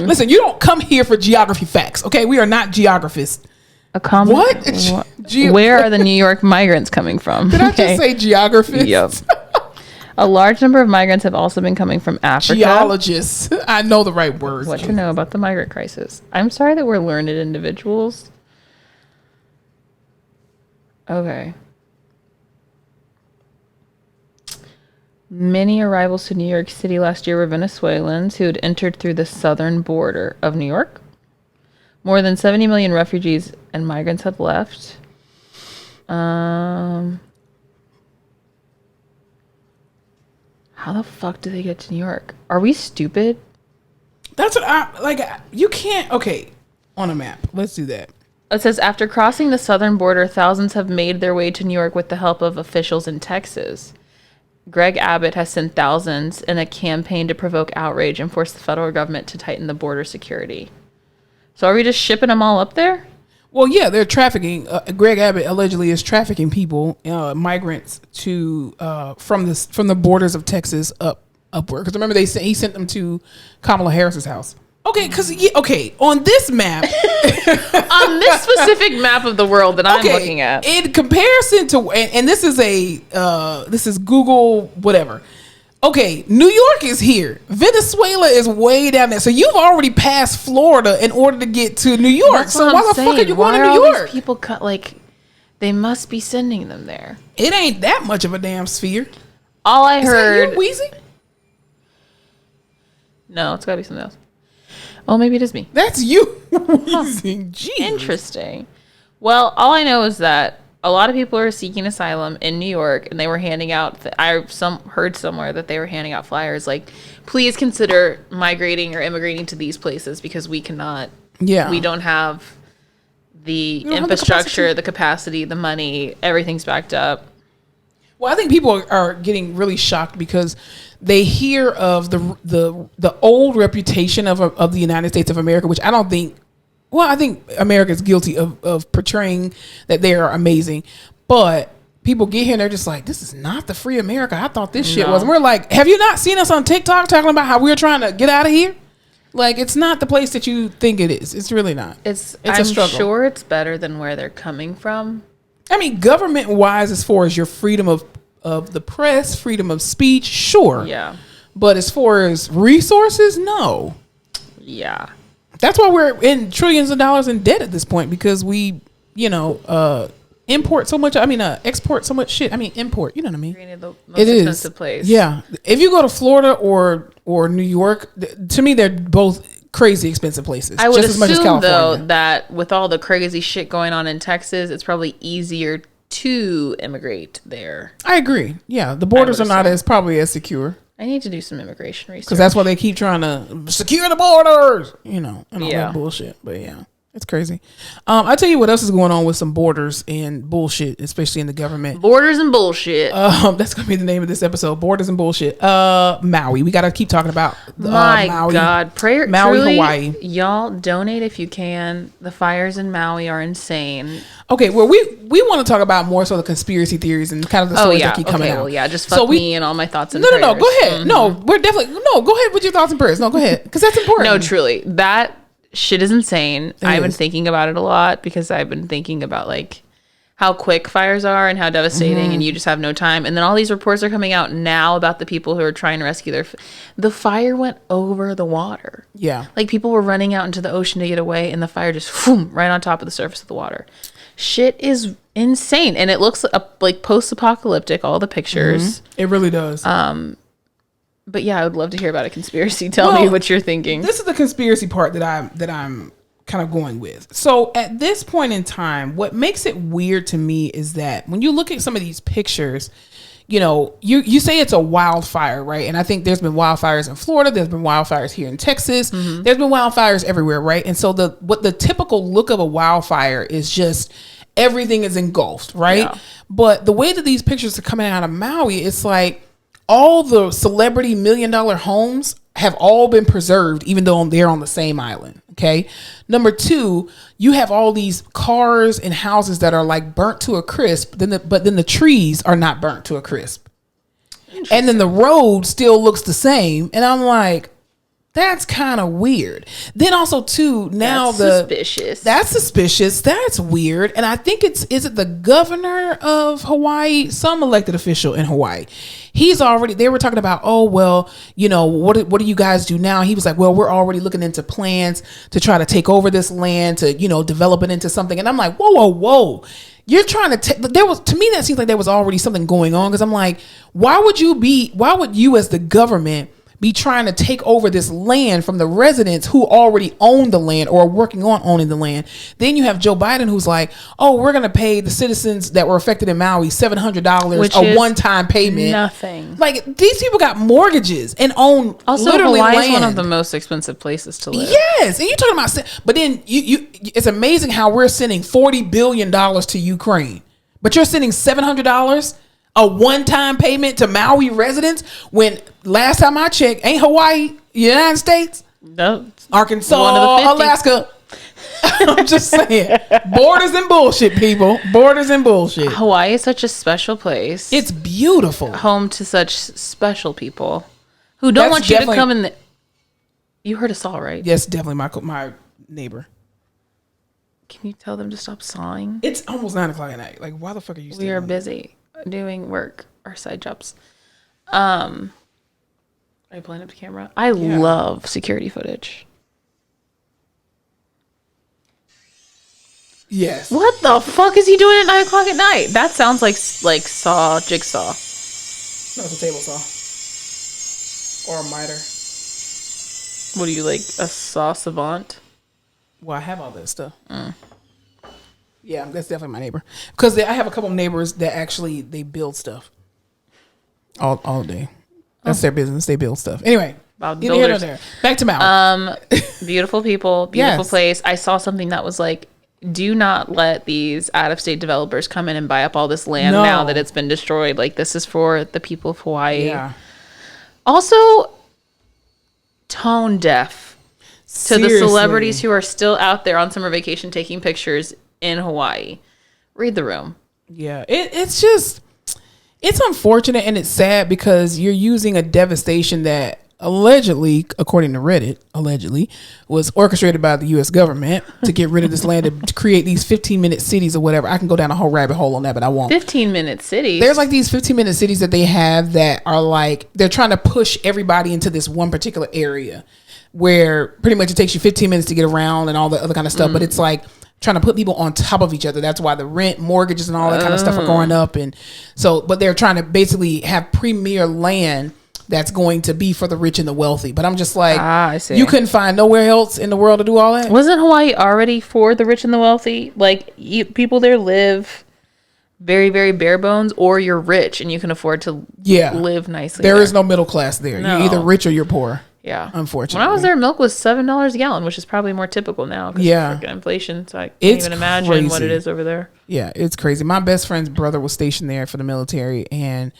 Listen, you don't come here for geography facts, okay? We are not geographists. What? Where are the New York migrants coming from? Did I just say geographists? Yep. A large number of migrants have also been coming from Africa. Geologists. I know the right words. What to know about the migrant crisis. I'm sorry that we're learned individuals. Okay. Many arrivals to New York City last year were Venezuelans who had entered through the southern border of New York. More than 70 million refugees and migrants had left. How the fuck do they get to New York? Are we stupid? That's what I like. You can't. Okay, on a map. Let's do that. It says after crossing the southern border, thousands have made their way to New York with the help of officials in Texas. Greg Abbott has sent thousands in a campaign to provoke outrage and force the federal government to tighten the border security. So are we just shipping them all up there? Well, yeah, they're trafficking. Greg Abbott allegedly is trafficking people, migrants, to from the borders of Texas upward. Because remember, he sent them to Kamala Harris's house. Okay, on this map, on this specific map of the world that I'm looking at, in comparison to, and this is Google whatever. Okay, New York is here. Venezuela is way down there. So you've already passed Florida in order to get to New York. So why the fuck are you going to New York? These people they must be sending them there. It ain't that much of a damn sphere. All I heard. Is that you wheezing? No, it's gotta be something else. Oh, maybe it is me. That's you wheezing. Jeez. Interesting. Well, all I know is that a lot of people are seeking asylum in New York, and they were handing out. I heard somewhere that they were handing out flyers like, "Please consider migrating or immigrating to these places because we cannot. Yeah, we don't have the infrastructure, the capacity, the money. Everything's backed up." Well, I think people are getting really shocked because they hear of the old reputation of the United States of America, which I don't think. Well, I think America is guilty of portraying that they are amazing, but people get here and they're just like, "This is not the free America I thought this shit was." And we're like, "Have you not seen us on TikTok talking about how we're trying to get out of here? Like, it's not the place that you think it is. It's really not. It's a struggle. I'm sure it's better than where they're coming from. I mean, government wise, as far as your freedom of the press, freedom of speech, sure. Yeah. But as far as resources, no. Yeah. That's why we're in trillions of dollars in debt at this point, because we, import so much. I mean, export so much shit. I mean, import. You know what I mean? The most expensive place. Yeah. If you go to Florida or New York, to me, they're both crazy expensive places. I would just assume, though, that with all the crazy shit going on in Texas, it's probably easier to immigrate there. I agree. Yeah. The borders are not probably as secure. I need to do some immigration research. Because that's why they keep trying to secure the borders, and all that bullshit. But yeah, it's crazy. I tell you what else is going on with some borders and bullshit, especially in the government. Borders and bullshit. That's going to be the name of this episode. Borders and bullshit. Maui. We got to keep talking about Maui. God. Maui, truly, Hawaii. Y'all donate if you can. The fires in Maui are insane. Okay, well, we want to talk about more so the conspiracy theories and kind of the stories that keep coming out. Well, yeah, just fuck me and all my thoughts and prayers. No, go ahead. Mm-hmm. No, we're definitely... No, go ahead with your thoughts and prayers. No, go ahead, because that's important. No, truly. That shit is insane. I've been thinking about it a lot because I've been thinking about, like, how quick fires are and how devastating, and you just have no time. And then all these reports are coming out now about the people who are trying to rescue the fire went over the water. Yeah. Like, people were running out into the ocean to get away, and the fire just right on top of the surface of the water. Shit is insane. And it looks like post-apocalyptic, all the pictures. It really does. But yeah, I would love to hear about a conspiracy. Tell me what you're thinking. This is the conspiracy part that I'm kind of going with. So at this point in time, what makes it weird to me is that when you look at some of these pictures, you know, you say it's a wildfire, right? And I think there's been wildfires in Florida. There's been wildfires here in Texas. There's been wildfires everywhere, right? And so the typical look of a wildfire is just everything is engulfed, right? Yeah. But the way that these pictures are coming out of Maui, it's like all the celebrity $1 million homes have all been preserved, even though they're on the same island. Okay. Number two, you have all these cars and houses that are like burnt to a crisp, but then the trees are not burnt to a crisp. And then the road still looks the same. And I'm like, that's kind of weird. Then also too, now suspicious. That's suspicious. That's weird. And I think is it the governor of Hawaii, some elected official in Hawaii? They were talking about, oh, well, you know, what do you guys do now? He was like, well, we're already looking into plans to try to take over this land, to, you know, develop it into something. And I'm like, whoa. You're trying to to me, that seems like there was already something going on. Cause I'm like, why would you as the government be trying to take over this land from the residents who already own the land or are working on owning the land? Then you have Joe Biden who's like, oh, we're going to pay the citizens that were affected in Maui $700, a one-time payment. Nothing. Like, these people got mortgages and own also, literally Hawaii land. is one of the most expensive places to live. Yes. And you're talking about, but then it's amazing how we're sending $40 billion to Ukraine, but you're sending $700 a one-time payment to Maui residents when last time I checked, ain't Hawaii United States? No. Arkansas, Alaska. I'm just saying. Borders and bullshit, people. Borders and bullshit. Hawaii is such a special place. It's beautiful. Home to such special people who don't want you to come in. You heard us all, right? Yes, definitely my neighbor. Can you tell them to stop sawing? It's almost 9 o'clock at night. Like, why the fuck are you still We are busy doing work, our side jobs. Are you pulling up the camera? I love security footage. Yes. What the fuck is he doing at 9 o'clock at night? That sounds like saw jigsaw. No, it's a table saw. Or a miter. What are you, like a saw savant? Well, I have all that stuff. Yeah, that's definitely my neighbor. Because I have a couple of neighbors that actually, they build stuff. All day. That's their business. They build stuff. Anyway. Back to Maui. Beautiful people. Beautiful place. I saw something that was like, do not let these out-of-state developers come in and buy up all this land now that it's been destroyed. Like, this is for the people of Hawaii. Yeah. Also, tone deaf to the celebrities who are still out there on summer vacation taking pictures in Hawaii. Read the room. Yeah, it's unfortunate and it's sad because you're using a devastation that allegedly, according to Reddit, was orchestrated by the U.S. government to get rid of this land to create these 15-minute cities or whatever. I can go down a whole rabbit hole on that, but I won't. 15-minute cities? There's like these 15-minute cities that they have that are like, they're trying to push everybody into this one particular area where pretty much it takes you 15 minutes to get around and all the other kind of stuff, but it's like trying to put people on top of each other. That's why the rent, mortgages, and all that kind of stuff are going up. And so, but they're trying to basically have premier land that's going to be for the rich and the wealthy. But I'm just like, I see. You couldn't find nowhere else in the world to do all that? Wasn't Hawaii already for the rich and the wealthy? Like, people there live very, very bare bones, or you're rich and you can afford to live nicely. There is no middle class there. No. You're either rich or you're poor. Yeah. Unfortunately. When I was there, milk was $7 a gallon, which is probably more typical now. Yeah. Inflation. So I can't even imagine what it is over there. Yeah, it's crazy. My best friend's brother was stationed there for the military, and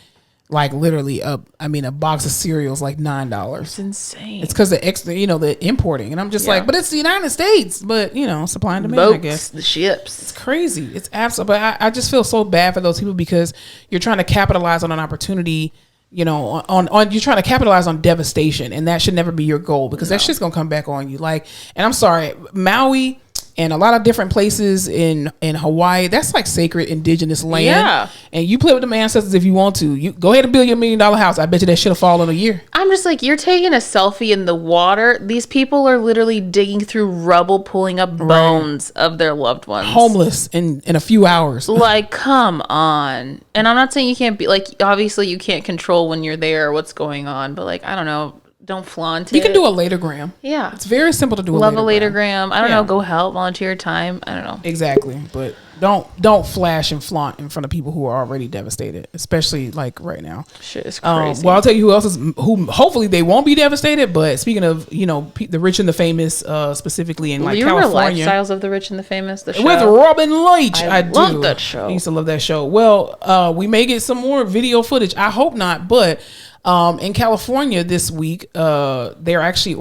like literally a box of cereal is like $9. It's insane. It's because the importing. And I'm just like, but it's the United States. But, supply and demand, boats, I guess. The ships. It's crazy. It's absolute. But I just feel so bad for those people because you're trying to capitalize on an opportunity. On you're trying to capitalize on devastation, and that should never be your goal because that shit's gonna come back on you. Like, and I'm sorry, Maui, And a lot of different places in Hawaii, that's like sacred indigenous land. Yeah. And you play with the ancestors if you want to. You go ahead and build your $1 million house. I bet you that shit'll fall in a year. I'm just like, you're taking a selfie in the water. These people are literally digging through rubble, pulling up bones of their loved ones. Homeless in a few hours. Like, come on. And I'm not saying you can't be, like, obviously you can't control when you're there what's going on, but like, I don't know. Don't flaunt it. You can do a latergram. Yeah. It's very simple to do. Love a latergram. I don't know. Go help. Volunteer your time. I don't know. Exactly. But don't flash and flaunt in front of people who are already devastated, especially like right now. Shit is crazy. Well, I'll tell you who hopefully they won't be devastated. But speaking of, the rich and the famous, specifically in like California. Lifestyles of the Rich and the Famous, the show? With Robin Leach. I love that show. I used to love that show. Well, we may get some more video footage. I hope not, but in California this week, they're actually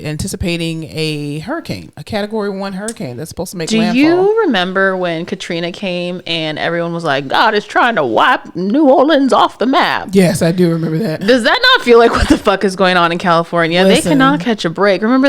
anticipating a hurricane, a Category 1 hurricane that's supposed to make landfall. Do you remember when Katrina came and everyone was like, God is trying to wipe New Orleans off the map? Yes, I do remember that. Does that not feel like what the fuck is going on in California? Listen, they cannot catch a break. Remember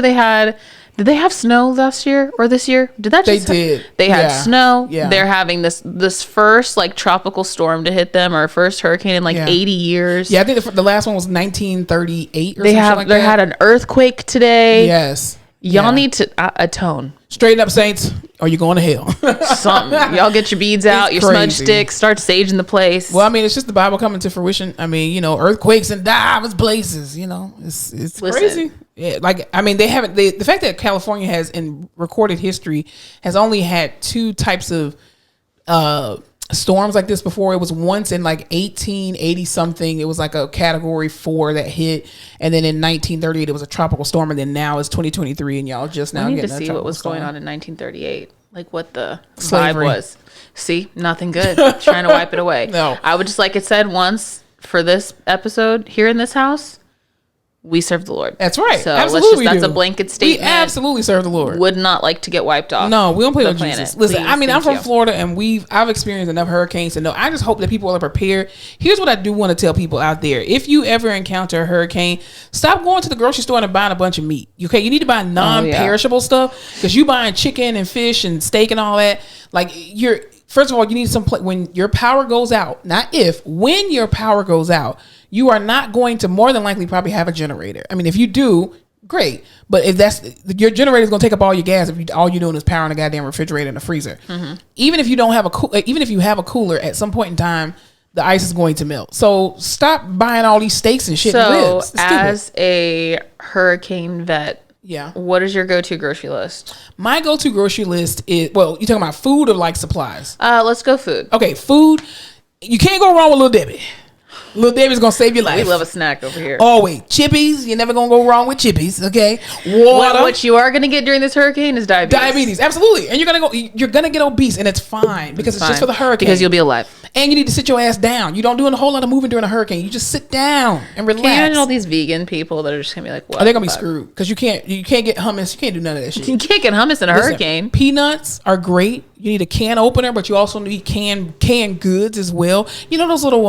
did they have snow last year or this year? Did that just They had snow. Yeah. They're having this first like tropical storm to hit them, or first hurricane in 80 years. Yeah, I think the last one was 1938 or they something like that. They had an earthquake today. Yes. Y'all need to atone. Straighten up, saints, or you're going to hell. Something. Y'all get your beads out, your smudge sticks, start saging the place. Well, I mean, it's just the Bible coming to fruition. I mean, earthquakes in diverse places, it's crazy. Yeah, like, I mean, the fact that California has in recorded history has only had 2 types of storms like this before. It was once in like 1880 something. It was like a Category 4 that hit, and then in 1938 it was a tropical storm, and then now it's 2023, and y'all just now getting to see what was going on in 1938, like what the vibe was. See, nothing good. Trying to wipe it away. No, I would just like it said once for this episode here in this house. We serve the Lord. That's right. So absolutely, that's a blanket statement. We absolutely serve the Lord. Would not like to get wiped off. No, we don't play with Jesus. Listen, Please, I mean, I'm from Florida, and I've experienced enough hurricanes to know. I just hope that people are prepared. Here's what I do want to tell people out there: if you ever encounter a hurricane, stop going to the grocery store and buying a bunch of meat. Okay, you need to buy non-perishable stuff, because you buying chicken and fish and steak and all that. Like first of all, you need when your power goes out. When your power goes out, you are not going to more than likely probably have a generator. I mean, if you do, great. But if your generator is going to take up all your gas, if all you're doing is powering a goddamn refrigerator and a freezer. Mm-hmm. Even if you don't have even if you have a cooler, at some point in time, the ice is going to melt. So stop buying all these steaks and shit. So ribs. As a hurricane vet, yeah, what is your go-to grocery list? My go-to grocery list is, well, you talking about food or like supplies? Let's go food. Okay, food. You can't go wrong with Little Debbie. Little Debbie's gonna save your life. We love a snack over here. Always. Chippies. You're never gonna go wrong with Chippies. Okay. Water. What you are gonna get during this hurricane is diabetes. Absolutely. And you're gonna get obese, and it's fine because it's just for the hurricane. Because you'll be alive. And you need to sit your ass down. You don't do a whole lot of moving during a hurricane. You just sit down and relax. Can you imagine all these vegan people that are just gonna be like, what? They're gonna be screwed because you can't get hummus. You can't do none of that shit. You can't get hummus in a hurricane. Peanuts are great. You need a can opener, but you also need canned goods as well. You know those little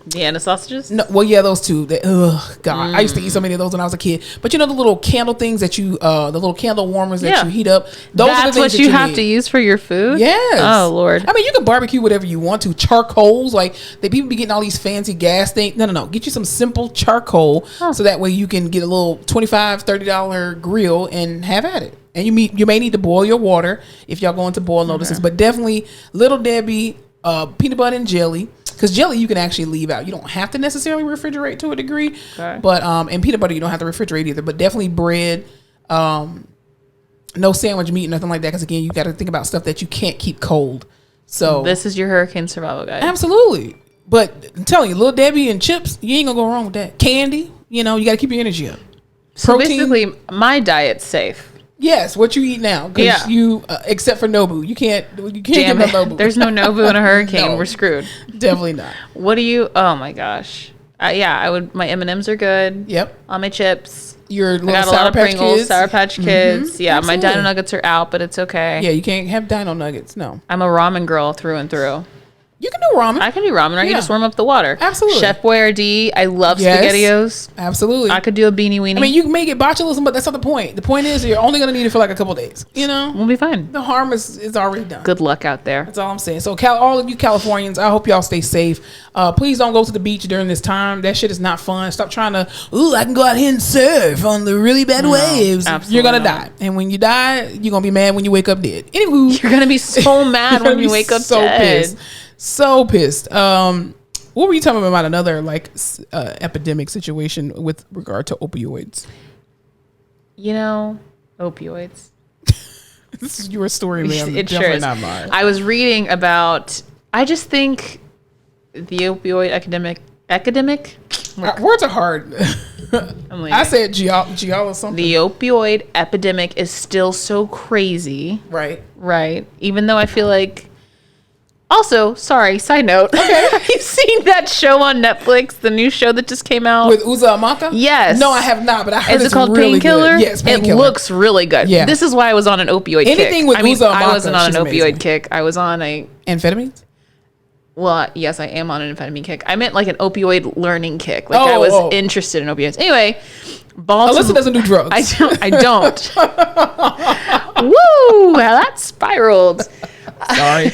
Vienna sausages? No, well, yeah, those two. God, I used to eat so many of those when I was a kid. But you know the little candle things that the little candle warmers that you heat up. That's what you have to use for your food? Yes. Oh, Lord. I mean, you can barbecue whatever you want to. Charcoals, like people be getting all these fancy gas things. No. Get you some simple charcoal so that way you can get a little $25, $30 grill and have at it. And you may need to boil your water if y'all go into boil notices, but definitely Little Debbie, peanut butter and jelly, because jelly you can actually leave out. You don't have to necessarily refrigerate to a degree, but and peanut butter you don't have to refrigerate either. But definitely bread, no sandwich meat, nothing like that. Because again, you got to think about stuff that you can't keep cold. So this is your hurricane survival guide. Absolutely, but I'm telling you, Little Debbie and chips, you ain't gonna go wrong with that. Candy, you got to keep your energy up. So basically, my diet's safe. Yes, what you eat now? Because you, except for Nobu, you can't get no Nobu. There's no Nobu in a hurricane. No, we're screwed. Definitely not. What do you? Oh my gosh. I would. My M&Ms are good. Yep. All my chips. Your little I got a lot of Pringles, Sour Patch Kids. Mm-hmm. Yeah, absolutely. My Dino Nuggets are out, but it's okay. Yeah, you can't have Dino Nuggets. No. I'm a ramen girl through and through. You can do ramen. I can do ramen, right? Yeah. You just warm up the water. Absolutely. Chef Boyardee. I love SpaghettiOs. Absolutely. I could do a beanie weenie. I mean, you can make it botulism, but that's not the point. The point is you're only going to need it for like a couple days. You know? We'll be fine. The harm is already done. Good luck out there. That's all I'm saying. So all of you Californians, I hope y'all stay safe. Please don't go to the beach during this time. That shit is not fun. Stop trying to, I can go out here and surf on the really bad waves. Absolutely you're going to not. die. And when you die, you're going to be mad when you wake up dead. Anywho. You're going to be so mad when you wake up dead. So pissed. What were you talking about? Another epidemic situation with regard to opioids? You know, opioids. This is your story, man. It sure is. Not mine. I was reading about. I just think the opioid epidemic. Words are hard. I said or something. The opioid epidemic is still so crazy. Right. Even though I feel like. Also, sorry, side note. Okay. Have you seen that show on Netflix, the new show that just came out? With Uza Amaka? Yes. No, I have not, but I heard it's called really Painkiller? Good. Yes, Painkiller. It looks really good. Yeah. This is why I was on an opioid kick. Anything with Uza Amaka, I wasn't on an opioid amazing. kick. I was on a... Amphetamines? Well, yes, I am on an amphetamine kick. I meant like an opioid learning kick. Like I was interested in opioids. Anyway, Baltimore... Alyssa doesn't do drugs. I don't. Woo! Well, that spiraled. Sorry.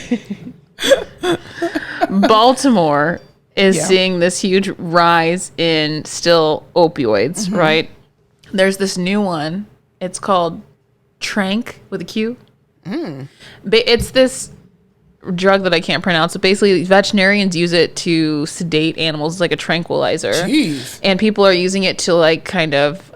Baltimore is seeing this huge rise in still opioids, right? There's this new one. It's called Tranq with a Q. It's this drug that I can't pronounce. But basically, veterinarians use it to sedate animals. It's like a tranquilizer. Jeez. And people are using it to like kind of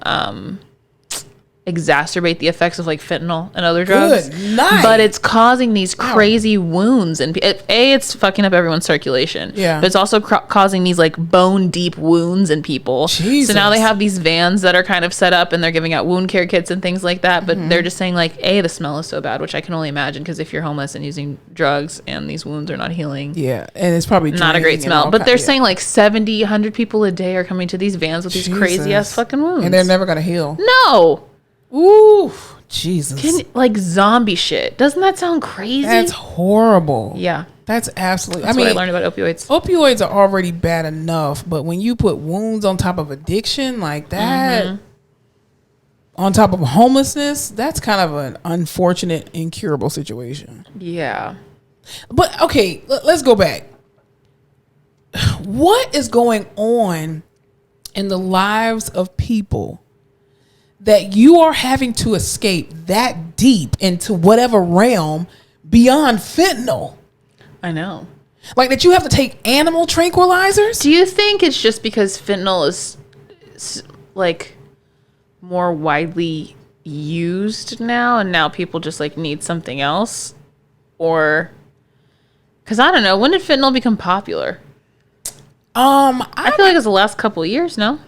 exacerbate the effects of like fentanyl and other drugs. Good night. But it's causing these crazy wounds, and it's fucking up everyone's circulation. Yeah. But it's also causing these like bone deep wounds in people. Jesus. So now they have these vans that are kind of set up, and they're giving out wound care kits and things like that. But they're just saying like, the smell is so bad, which I can only imagine, because if you're homeless and using drugs and these wounds are not healing. Yeah, and it's probably not a great smell. But they're saying like 70, 100 people a day are coming to these vans with these crazy ass fucking wounds. And they're never going to heal. No. Ooh, Jesus. Like zombie shit. Doesn't that sound crazy? That's horrible. Yeah. That's absolutely... That's what I learned about opioids. Opioids are already bad enough, but when you put wounds on top of addiction like that, on top of homelessness, that's kind of an unfortunate, incurable situation. Yeah. But, okay, let's go back. What is going on in the lives of people that you are having to escape that deep into whatever realm beyond fentanyl? I know. Like that you have to take animal tranquilizers? Do you think it's just because fentanyl is like more widely used now, and now people just like need something else? Or, because I don't know, when did fentanyl become popular? I feel like it's the last couple of years, no?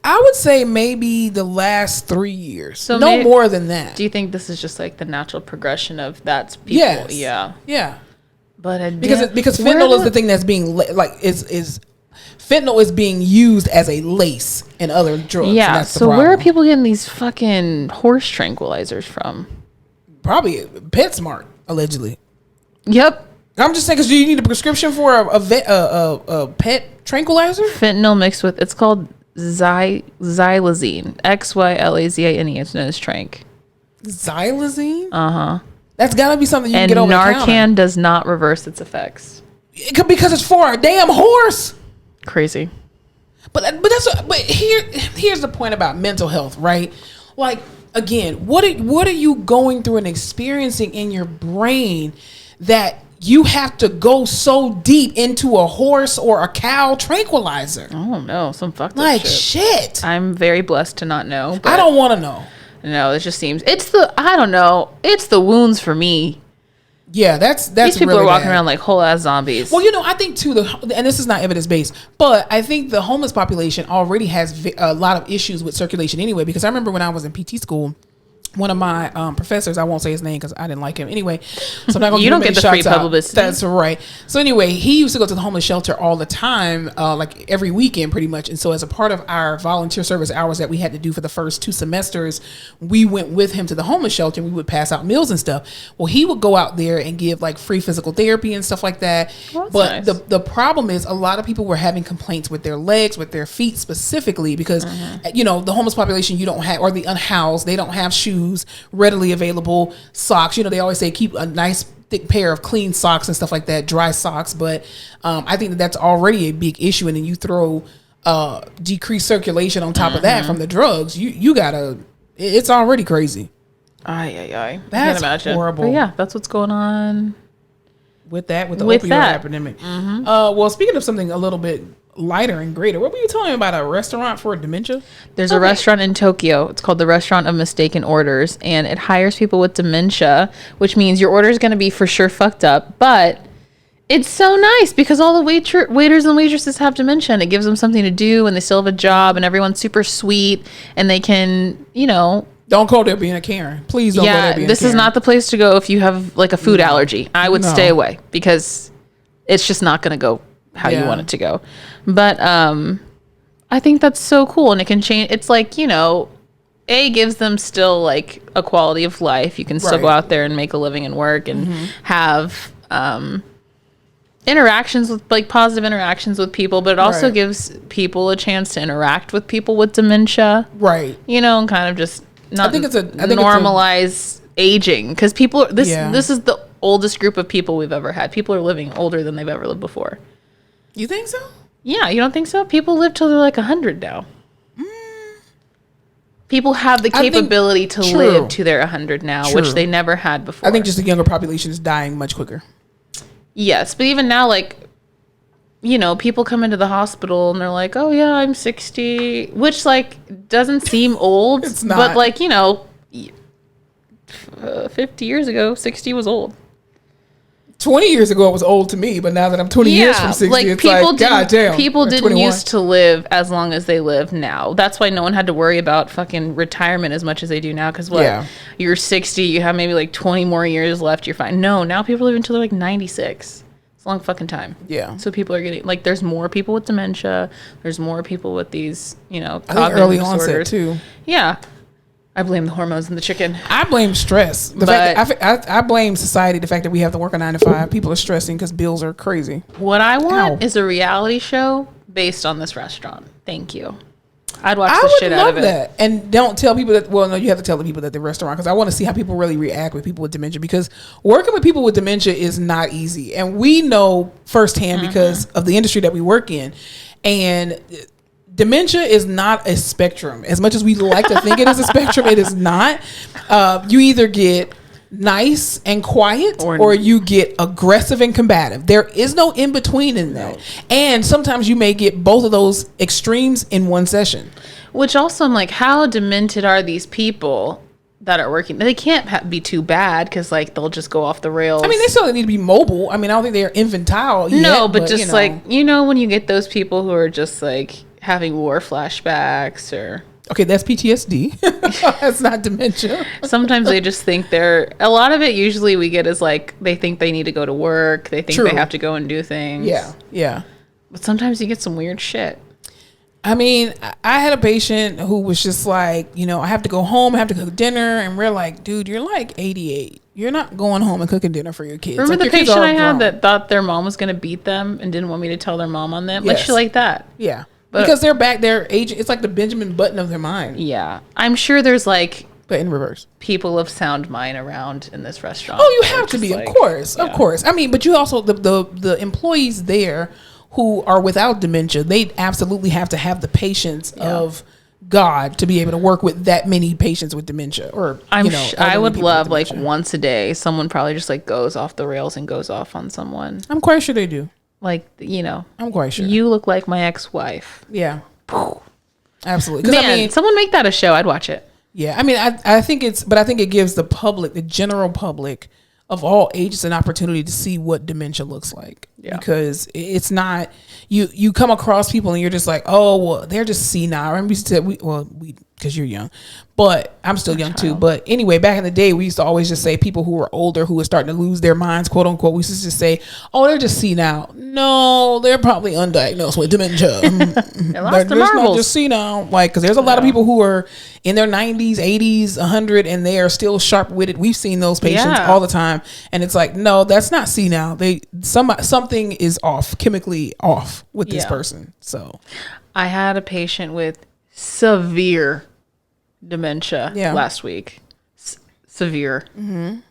I would say maybe the last 3 years. So no maybe, more than that. Do you think this is just like the natural progression of that's people? Yes. Yeah. Yeah. But because fentanyl is the thing that's being fentanyl is being used as a lace in other drugs. Yeah. So where are people getting these fucking horse tranquilizers from? Probably PetSmart, allegedly. Yep. I'm just saying, because do you need a prescription for a pet tranquilizer? Fentanyl mixed with, it's called xylazine. XYLAZINE. It's known as Tranq. Xylazine? Uh-huh. That's got to be something you can get over the counter. And Narcan does not reverse its effects. Because it's for a damn horse. Crazy. But here's the point about mental health, right? Like, again, what are you going through and experiencing in your brain that you have to go so deep into a horse or a cow tranquilizer? Oh no, some fucked up like shit. I'm very blessed to not know. I don't want to know. No, it just seems it's the wounds for me. Yeah, that's these people really are walking bad. around like whole ass zombies. Well, I think too and this is not evidence based, but I think the homeless population already has a lot of issues with circulation anyway. Because I remember when I was in PT school, one of my professors, I won't say his name because I didn't like him anyway, so I'm not gonna you don't get the free publicity. That's right. So anyway, he used to go to the homeless shelter all the time, like every weekend pretty much. And so as a part of our volunteer service hours that we had to do for the first 2 semesters, we went with him to the homeless shelter and we would pass out meals and stuff. Well, he would go out there and give like free physical therapy and stuff like that. Well, but nice. the problem is a lot of people were having complaints with their legs, with their feet specifically, because you know, the homeless population, you don't have, or the unhoused, they don't have shoes readily available, socks. You know, they always say keep a nice thick pair of clean socks and stuff like that, dry socks. But I think that's already a big issue. And then you throw decreased circulation on top of that from the drugs. You gotta, it's already crazy. That's horrible. But yeah, that's what's going on with the opioid epidemic. Well, speaking of something a little bit lighter and greater, what were you telling me about a restaurant for dementia? There's a restaurant in Tokyo. It's called the Restaurant of Mistaken Orders, and it hires people with dementia, which means your order is going to be for sure fucked up, but it's so nice because all the waiters and waitresses have dementia, and it gives them something to do, and they still have a job, and everyone's super sweet, and they can, you know... Don't go there being a Karen. Please don't go there being a Karen. This is not the place to go if you have like a food allergy. I would stay away because it's just not going to go how you want it to go. But I think that's so cool, and it can change. It's like, you know, gives them still like a quality of life. You can still go out there and make a living and work and have interactions with, like, positive interactions with people, but it also gives people a chance to interact with people with dementia. Right. You know, and kind of just not normalize aging, because people this is the oldest group of people we've ever had. People are living older than they've ever lived before. You think so? Yeah, you don't think so? People live till they're like 100 now. People have the capability to live to their 100 now, which they never had before. I think just the younger population is dying much quicker. Yes, but even now, like, you know, people come into the hospital and they're like, oh yeah, I'm 60, which like doesn't seem old. It's not. But like, you know, 50 years ago, 60 was old. 20 years ago it was old to me, but now that I'm 20 years from 60, like, it's like, goddamn. People didn't used to live as long as they live now. That's why no one had to worry about fucking retirement as much as they do now, because you're 60, you have maybe like 20 more years left, you're fine. No, now people live until they're like 96. It's a long fucking time. Yeah. So people are getting, like, there's more people with dementia, there's more people with these, you know, cognitive early disorders. Onset too. Yeah. I blame the hormones in the chicken. I blame stress. The fact that I blame society. The fact that we have to work a 9 to 5. People are stressing because bills are crazy. What I want is a reality show based on this restaurant. Thank you. I'd watch the shit out of it. I would love that. And don't tell people that. Well, no, you have to tell the people that the restaurant, because I want to see how people really react with people with dementia. Because working with people with dementia is not easy, and we know firsthand because of the industry that we work in, and. Dementia is not a spectrum. As much as we like to think it is a spectrum, it is not. You either get nice and quiet or you get aggressive and combative. There is no in between in that. And sometimes you may get both of those extremes in one session. Which also, I'm like, how demented are these people that are working? They can't be too bad, because like they'll just go off the rails. I mean, they still need to be mobile. I mean, I don't think they're infantile yet. No, but just, you know, like, you know, when you get those people who are just like having war flashbacks or... Okay, that's PTSD. That's not dementia. Sometimes they just think they're... A lot of it usually we get is like, they think they need to go to work. They think they have to go and do things. Yeah, yeah. But sometimes you get some weird shit. I mean, I had a patient who was just like, you know, I have to go home, I have to cook dinner. And we're like, dude, you're like 88. You're not going home and cooking dinner for your kids. Remember the patient I had that thought their mom was going to beat them and didn't want me to tell their mom on them? Yes. Like shit like that. Yeah. But because they're back there aging, it's like the Benjamin Button of their mind. Yeah. I'm sure there's like... But in reverse. People of sound mind around in this restaurant. Oh, you have to be, like, of course. Yeah. Of course. I mean, but you also, the employees there who are without dementia, they absolutely have to have the patience of God to be able to work with that many patients with dementia. Or I would love, like, once a day, someone probably just like goes off the rails and goes off on someone. I'm quite sure they do. Like, you know, I'm quite sure. You look like my ex-wife. Yeah. Absolutely. Man, I mean, someone make that a show. I'd watch it. Yeah. I mean, I think it gives the public, the general public of all ages, an opportunity to see what dementia looks like. Yeah. Because it's not, you come across people and you're just like, oh, well, they're just senile. I remember we because you're young, but I'm still young too. But anyway, back in the day, we used to always just say people who were older, who were starting to lose their minds, quote unquote. We used to just say, "Oh, they're just senile." No, they're probably undiagnosed with dementia. They're not just senile, like, because there's a lot of people who are in their 90s, 80s, 100, and they are still sharp-witted. We've seen those patients all the time, and it's like, no, that's not senile. Something is off, chemically off with this person. So, I had a patient with severe dementia last week. Severe.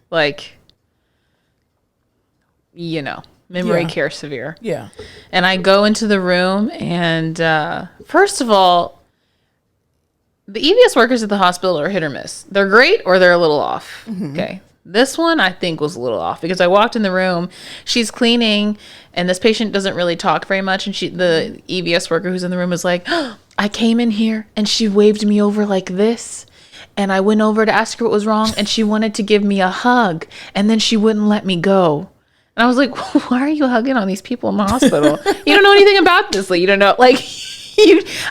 Like, memory care severe. Yeah. And I go into the room, and first of all, the EVS workers at the hospital are hit or miss. They're great or they're a little off. Okay. This one I think was a little off because I walked in the room, she's cleaning, and this patient doesn't really talk very much, and the EVS worker who's in the room was like, oh, I came in here and she waved me over like this, and I went over to ask her what was wrong, and she wanted to give me a hug, and then she wouldn't let me go. And I was like, why are you hugging on these people in the hospital? You don't know anything about this. Like, you don't know, like,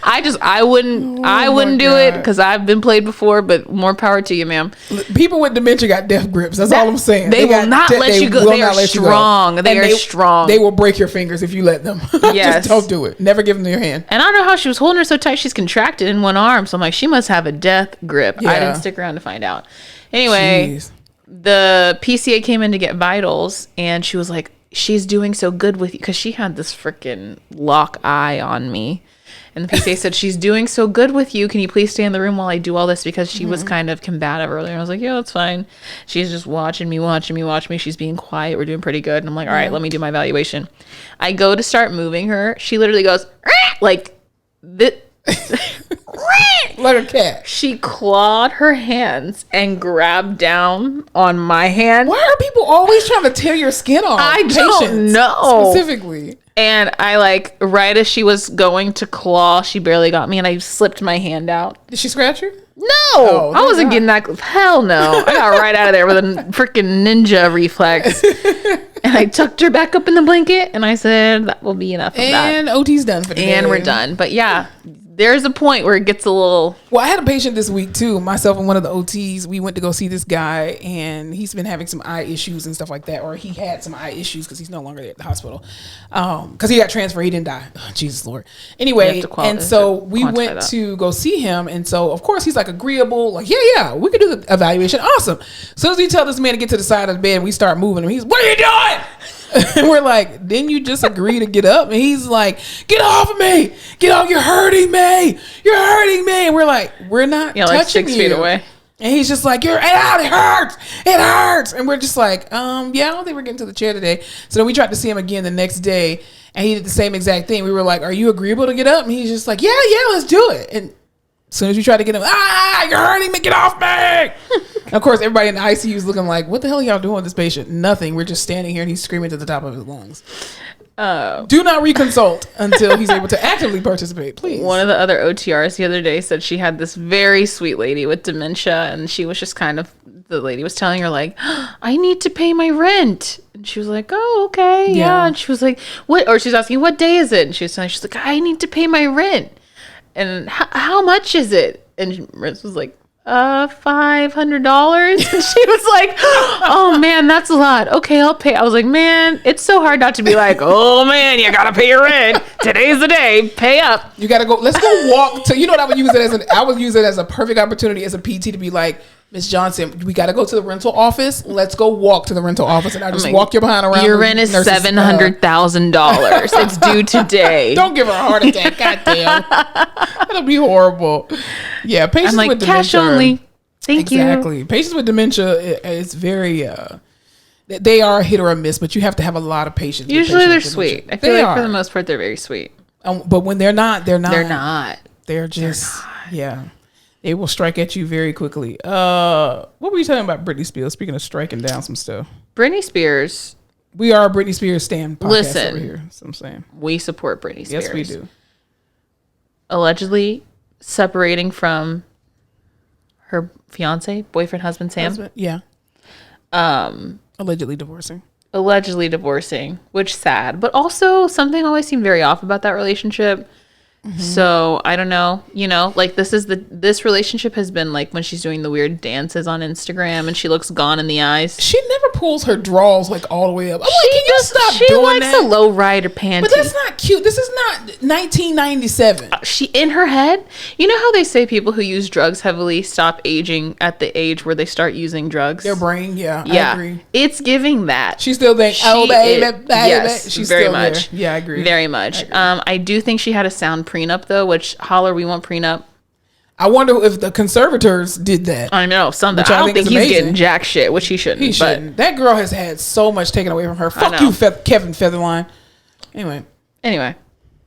I wouldn't do it because I've been played before, but more power to you, ma'am. People with dementia got death grips. That's all I'm saying. They will not let you go. They are strong. They are strong. They will break your fingers if you let them. Yes. Just don't do it. Never give them your hand. And I don't know how she was holding her so tight. She's contracted in one arm. So I'm like, she must have a death grip. Yeah. I didn't stick around to find out. Anyway, the PCA came in to get vitals, and she was like, she's doing so good with you, because she had this freaking lock eye on me. And the PCA said, she's doing so good with you. Can you please stay in the room while I do all this? Because she was kind of combative earlier. And I was like, yeah, that's fine. She's just watching me. She's being quiet. We're doing pretty good. And I'm like, all right, let me do my evaluation. I go to start moving her. She literally goes, like this. Like a cat. She clawed her hands and grabbed down on my hand. Why are people always trying to tear your skin off? I don't know. Specifically. And I, like, right as she was going to claw, she barely got me, and I slipped my hand out. Did she scratch you? No, I wasn't getting that. Hell no. I got right out of there with a freaking ninja reflex. And I tucked her back up in the blanket, and I said, that will be enough of that. And OT's done for the day. And we're done. But yeah, there's a point where it gets a little... Well, I had a patient this week too. Myself and one of the OTs, we went to go see this guy, and he's been having some eye issues and stuff like that, or he had some eye issues because he's no longer there at the hospital. Because he got transferred, he didn't die. Oh, Jesus Lord. Anyway, and so we went to go see him, and so of course he's like agreeable, like yeah, we could do the evaluation. Awesome. As soon as we tell this man to get to the side of the bed, we start moving him. He's, what are you doing? And we're like, didn't you just agree to get up? And he's like, get off of me. Get off. You're hurting me. You're hurting me. And we're like, we're not touching like 6 feet away. And he's just like, you're out. It hurts. It hurts. And we're just like, yeah, I don't think we're getting to the chair today. So then we tried to see him again the next day, and he did the same exact thing. We were like, are you agreeable to get up? And he's just like, yeah, let's do it. And as soon as we try to get him, you're hurting me, get off me. Of course, everybody in the ICU is looking like, what the hell are y'all doing with this patient? Nothing. We're just standing here, and he's screaming to the top of his lungs. Do not reconsult until he's able to actively participate, please. One of the other OTRs the other day said she had this very sweet lady with dementia, and she was just the lady was telling her, like, I need to pay my rent. And she was like, oh, okay, yeah. And she was like, what? Or she was asking, what day is it? And she's like, I need to pay my rent. And how much is it? And Riz was like, $500. And she was like, oh man, that's a lot. Okay, I'll pay. I was like, man, it's so hard not to be like, oh man, you gotta pay your rent. Today's the day. Pay up. You gotta go. Let's go walk to. You know what I would use it as? I would use it as a perfect opportunity as a PT to be like, Miss Johnson, we got to go to the rental office. Let's go walk to the rental office, and I just walk your behind around. Your rent is $700,000. It's due today. Don't give her a heart attack. Goddamn, that'll be horrible. Yeah, patients with dementia. Cash only. Thank you. Exactly. Patients with dementia is very. They are a hit or a miss, but you have to have a lot of patience. Usually they're sweet. I feel like for the most part they're very sweet. But when they're not, they're not. They're not. They're just yeah. They will strike at you very quickly. What were you talking about, Britney Spears? Speaking of striking down some stuff. Britney Spears. We are a Britney Spears stan podcast over here. That's what I'm saying. We support Britney Spears. Yes, we do. Allegedly separating from her fiance, boyfriend, husband, Sam. Yeah. Allegedly divorcing. Which sad. But also something always seemed very off about that relationship. So I don't know, like this relationship has been like when she's doing the weird dances on Instagram and she looks gone in the eyes. She never pulls her drawers like all the way up. I'm like, can you stop she doing likes that? a low rider panty. But that's not cute. This is not 1997. She in her head. You know how they say people who use drugs heavily stop aging at the age where they start using drugs? Their brain, I agree. It's giving that. She still thinks, oh baby. Yes, she's very still much. There. Yeah, I agree. Very much. I do think she had a sound prenup though, which holler, we want prenup. I wonder if the conservators did that. I know something. I don't think he's getting jack shit, which he shouldn't. He shouldn't. That girl has had so much taken away from her. Fuck you, Kevin Featherline. Anyway,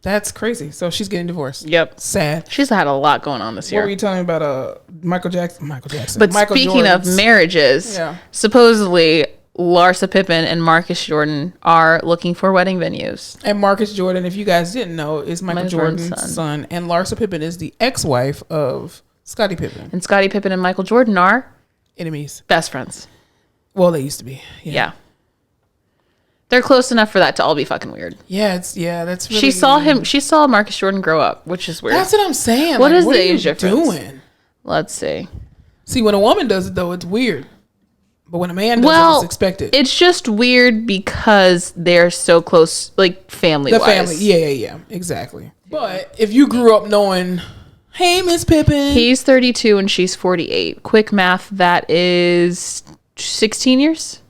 that's crazy. So she's getting divorced. Yep. Sad. She's had a lot going on this year. What were you telling me about Michael Jackson? But Michael speaking Jordan's, of marriages, supposedly Larsa Pippen and Marcus Jordan are looking for wedding venues. And Marcus Jordan, if you guys didn't know, is Michael Jordan's son. And Larsa Pippen is the ex-wife of Scottie Pippen. And Scottie Pippen and Michael Jordan are enemies. Best friends. Well, they used to be. Yeah. They're close enough for that to all be fucking weird. That's really... She saw Marcus Jordan grow up, which is weird. That's what I'm saying. What is the age difference? Doing? Let's see. See, when a woman does it, though, it's weird. But when a man does it, it's expected. It's just weird because they're so close, like family-wise. The family, yeah, exactly. But if you grew up knowing, hey, Miss Pippen. He's 32 and she's 48. Quick math, that is 16 years?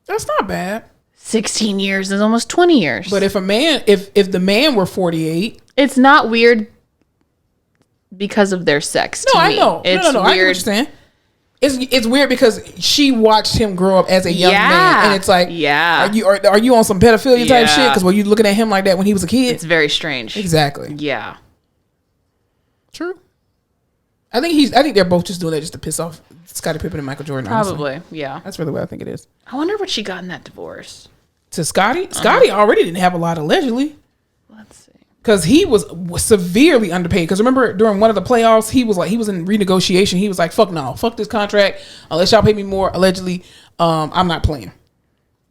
That's not bad. 16 years is almost 20 years. But if a man, if the man were 48. It's not weird because of their sex to me. I know. It's no, weird. I understand. It's weird because she watched him grow up as a young man, and it's like, are you on some pedophilia type shit? Because were you looking at him like that when he was a kid? It's very strange. Exactly. Yeah. True. I think they're both just doing that just to piss off Scottie Pippen and Michael Jordan. Probably. Honestly. Yeah. That's really what I think it is. I wonder what she got in that divorce. To Scottie? Scottie already didn't have a lot allegedly. Let's see. Because he was severely underpaid. Because remember, during one of the playoffs, he was in renegotiation. He was like, fuck no. Fuck this contract. Unless y'all pay me more, allegedly, I'm not playing.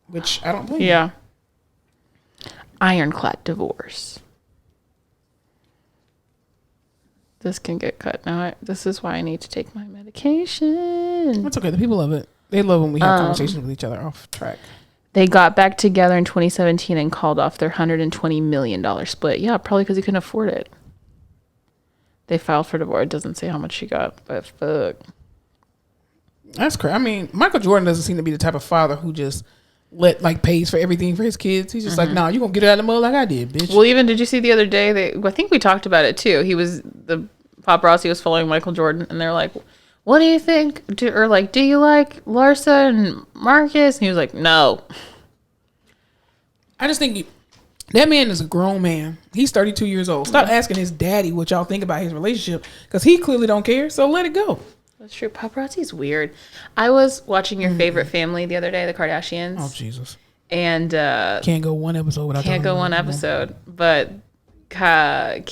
Which I don't blame. Yeah. Ironclad divorce. This can get cut. Now, this is why I need to take my medication. That's okay. The people love it. They love when we have conversations with each other off track. They got back together in 2017 and called off their $120 million split. Yeah, probably because he couldn't afford it. They filed for divorce. It doesn't say how much she got, but fuck. That's crazy. I mean, Michael Jordan doesn't seem to be the type of father who just pays for everything for his kids. He's just like, nah, you gonna get it out of the mud like I did, bitch. Well, even did you see the other day? I think we talked about it too. The paparazzi was following Michael Jordan, and they're like, what do you think? Do you like Larsa and Marcus? And he was like, no. I just think that man is a grown man. He's 32 years old. Stop asking his daddy what y'all think about his relationship, because he clearly don't care, so let it go. That's true. Paparazzi is weird. I was watching Your Favorite Family the other day, the Kardashians. Oh, Jesus. And can't go one episode without can't go one episode. But Kylie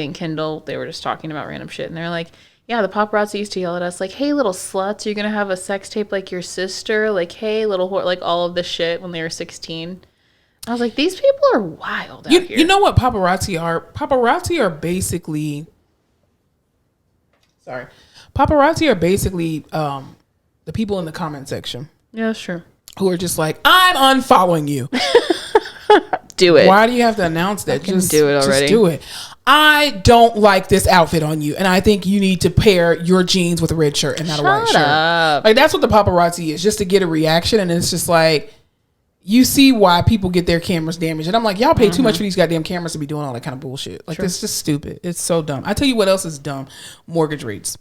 and Kendall, they were just talking about random shit, and they're like, yeah, the paparazzi used to yell at us like, hey, little sluts, you're gonna have a sex tape like your sister, like, hey, little whore, like all of this shit when they were 16. I was like, these people are wild out here. You know what paparazzi are? Paparazzi are basically the people in the comment section. Yeah, that's true. Who are just like, I'm unfollowing you. Do it. Why do you have to announce that? Just do it already. Just do it. I don't like this outfit on you, and I think you need to pair your jeans with a red shirt and not a white shirt. Like, that's what the paparazzi is, just to get a reaction. And it's just like, you see why people get their cameras damaged. And I'm like, y'all pay too much for these goddamn cameras to be doing all that kind of bullshit. Like, it's just stupid. It's so dumb. I tell you what else is dumb. Mortgage rates.